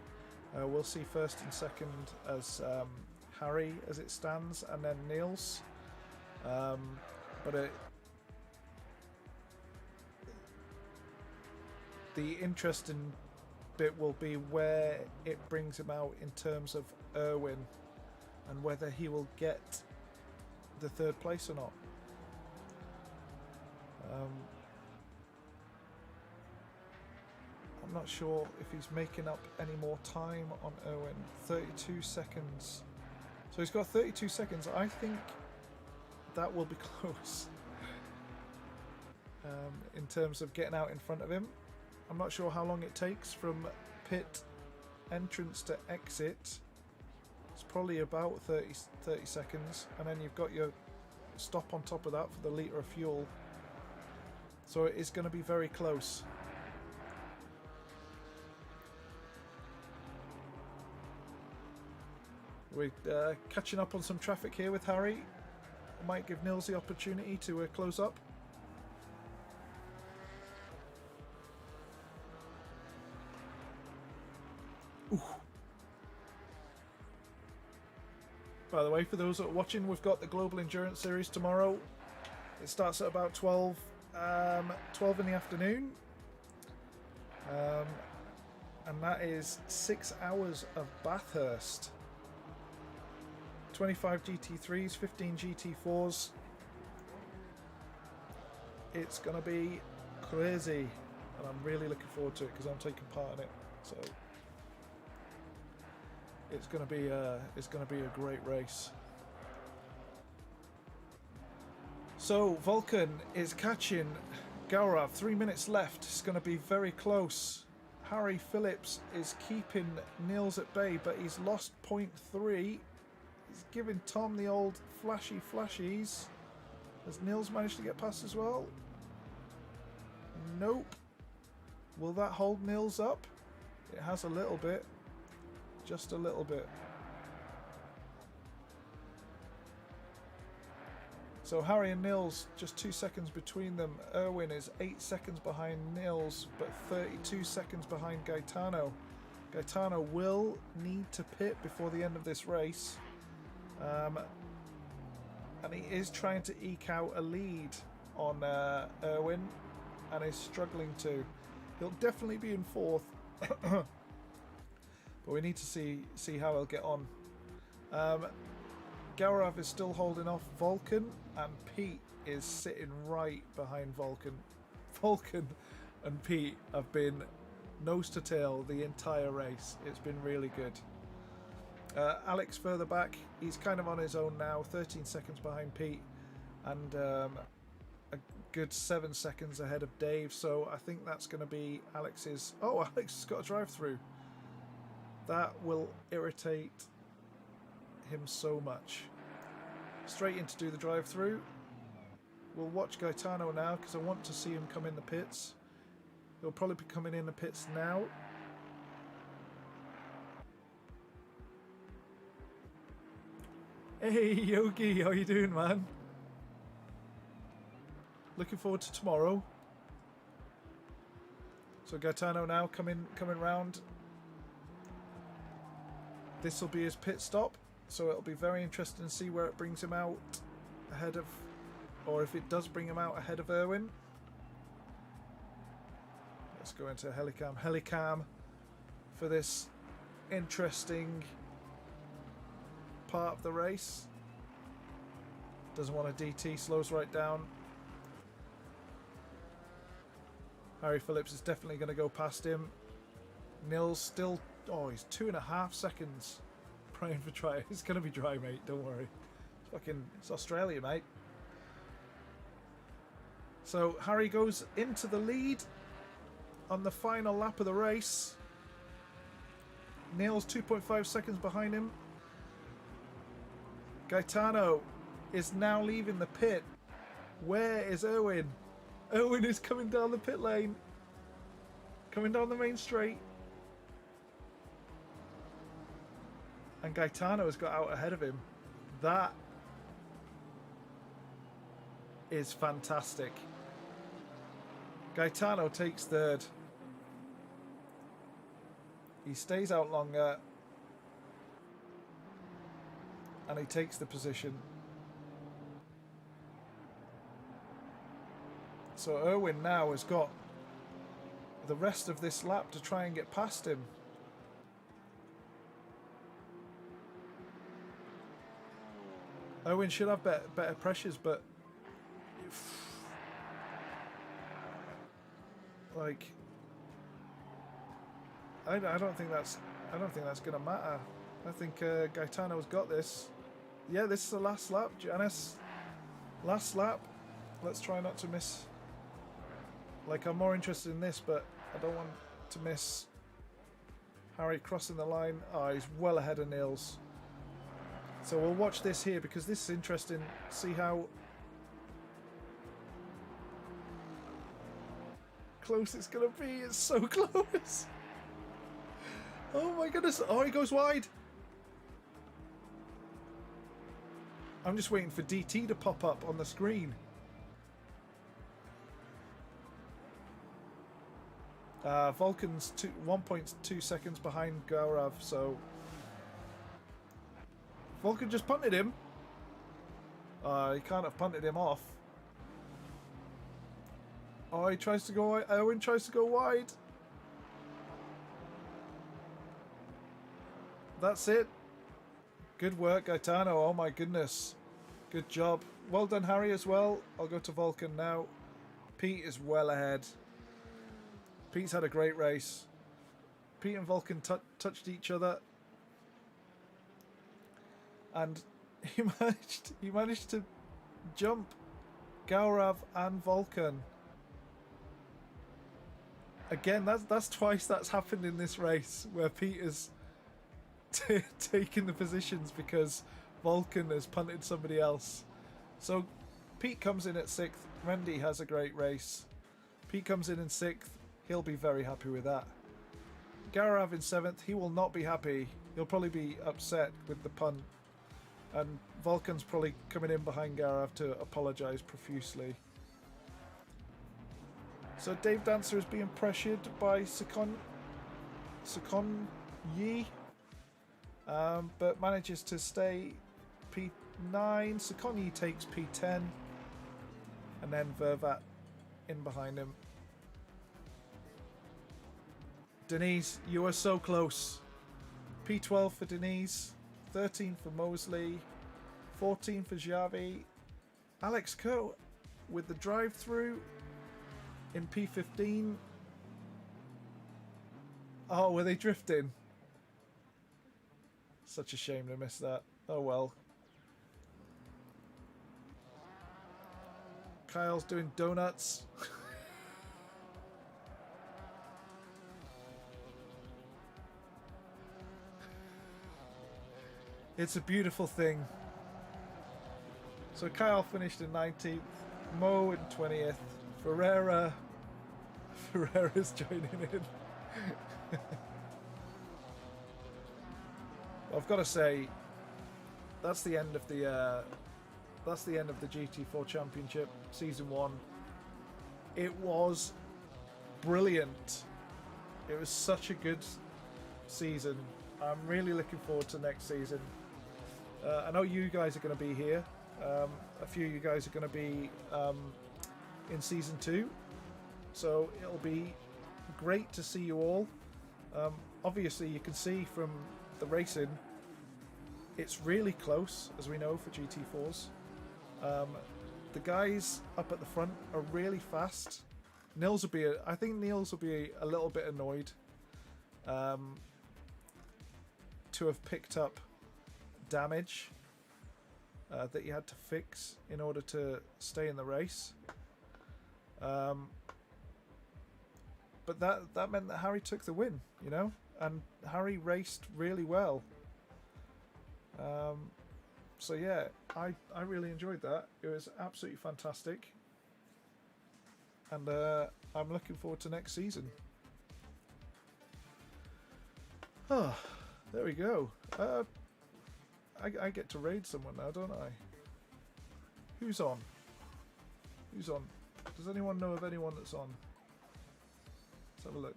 We'll see first and second as Harry as it stands, and then Nils. The interesting bit will be where it brings him out in terms of Irwin, and whether he will get the 3rd place or not. I'm not sure if he's making up any more time on Irwin. 32 seconds. So he's got 32 seconds. I think that will be close in terms of getting out in front of him. I'm not sure how long it takes from pit entrance to exit. It's probably about 30 seconds, and then you've got your stop on top of that for the litre of fuel. So it is going to be very close. We're catching up on some traffic here with Harry. I might give Nils the opportunity to close up. Ooh. By the way, for those that are watching, we've got the Global Endurance Series tomorrow. It starts at about 12 in the afternoon. And that is 6 hours of Bathurst. 25 GT3s, 15 GT4s. It's going to be crazy. And I'm really looking forward to it because I'm taking part in it. So it's going to be a great race. So Vulcan is catching Gaurav. 3 minutes left. It's going to be very close. Harry Phillips is keeping Nils at bay, but he's lost 0.3. He's giving Tom the old flashies. Has Nils managed to get past as well? Nope. Will that hold Nils up? It has a little bit. Just a little bit. So Harry and Nils, just 2 seconds between them. Irwin is 8 seconds behind Nils, but 32 seconds behind Gaetano. Gaetano will need to pit before the end of this race. And he is trying to eke out a lead on Irwin, and is struggling to. He'll definitely be in 4th. But we need to see how he'll get on. Gaurav is still holding off Vulcan, and Pete is sitting right behind Vulcan. Vulcan and Pete have been nose to tail the entire race. It's been really good. Alex further back, he's kind of on his own now, 13 seconds behind Pete, and a good 7 seconds ahead of Dave, so I think that's going to be Alex's... Oh, Alex has got a drive-through. That will irritate him so much. Straight in to do the drive-through. We'll watch Gaetano now because I want to see him come in the pits. He'll probably be coming in the pits now. Hey Yogi, how you doing, man? Looking forward to tomorrow. So Gaetano now coming round. This will be his pit stop, so it'll be very interesting to see where it brings him out ahead of, or if it does bring him out ahead of Erwin. Let's go into helicam for this interesting part of the race. Doesn't want a DT, slows right down. Harry Phillips is definitely going to go past him. Nils still, oh, he's 2.5 seconds praying for dry. It's going to be dry, mate, don't worry. It's Australia, mate. So Harry goes into the lead on the final lap of the race. Nils 2.5 seconds behind him. Gaetano is now leaving the pit. Where is Erwin? Erwin is coming down the pit lane. Coming down the main straight. And Gaetano has got out ahead of him. That is fantastic. Gaetano takes third. He stays out longer. And he takes the position. So Erwin now has got the rest of this lap to try and get past him. Erwin should have better pressures, but like I don't think that's going to matter. I think Gaetano's got this. Yeah, this is the last lap, Janice. Last lap. Let's try not to miss. Like, I'm more interested in this, but I don't want to miss Harry crossing the line. Oh, he's well ahead of Nils. So we'll watch this here because this is interesting. See how close it's going to be. It's so close. Oh my goodness. Oh, he goes wide. I'm just waiting for DT to pop up on the screen. Vulcan's 1.2 seconds behind Gaurav, so Vulcan just punted him. He can't have punted him off. Oh, he tries to go wide. Erwin tries to go wide. That's it. Good work, Gaetano. Oh my goodness. Good job. Well done, Harry, as well. I'll go to Vulcan now. Pete is well ahead. Pete's had a great race. Pete and Vulcan touched each other. And he managed to jump Gaurav and Vulcan. Again, that's twice that's happened in this race where Pete has taken the positions because Vulcan has punted somebody else. So Pete comes in at 6th. Randy has a great race. Pete comes in 6th. He'll be very happy with that. Gaurav in 7th. He will not be happy. He'll probably be upset with the punt. And Vulcan's probably coming in behind Gaurav to apologise profusely. So Dave Dancer is being pressured by Sakon Yi. But manages to stay P9. Sakon takes P10. And then Vervat in behind him. Denise, you are so close. P12 for Denise. 13 for Mosley, 14 for Xavi, Alex Coe with the drive-through in P15. Oh, were they drifting? Such a shame to miss that. Oh well. Kyle's doing donuts. It's a beautiful thing. So Kyle finished in 19th, Mo in 20th, Ferreira's joining in. I've got to say, that's the end of the GT4 Championship Season 1. It was brilliant. It was such a good season. I'm really looking forward to next season. I know you guys are going to be here. A few of you guys are going to be in Season 2. So it'll be great to see you all. Obviously, you can see from the racing, it's really close, as we know, for GT4s. The guys up at the front are really fast. I think Niels will be a little bit annoyed to have picked up damage that you had to fix in order to stay in the race. But that meant that Harry took the win, you know, and Harry raced really well. So yeah, I really enjoyed that. It was absolutely fantastic, and I'm looking forward to next season. Oh, there we go. I get to raid someone now, don't I? Who's on? Who's on? Does anyone know of anyone that's on? Let's have a look.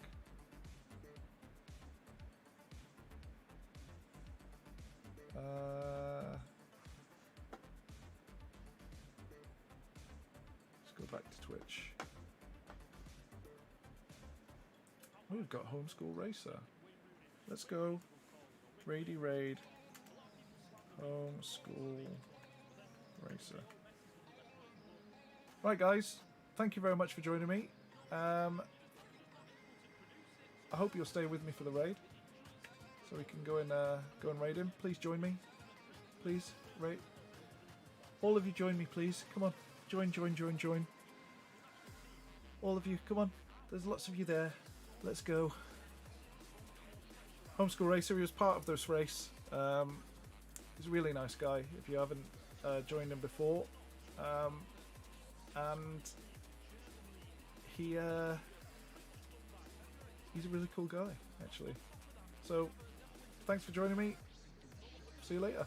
Let's go back to Twitch. Oh, we've got Homeschool Racer. Let's go. Raidy Raid. Homeschool Racer. Right, guys. Thank you very much for joining me. I hope you'll stay with me for the raid, so we can go and raid him. Please join me. Please raid. All of you join me, please. Come on, join. All of you, come on. There's lots of you there. Let's go. Homeschool Racer. He was part of this race. He's a really nice guy. If you haven't joined him before, and he's a really cool guy, actually. So, thanks for joining me. See you later.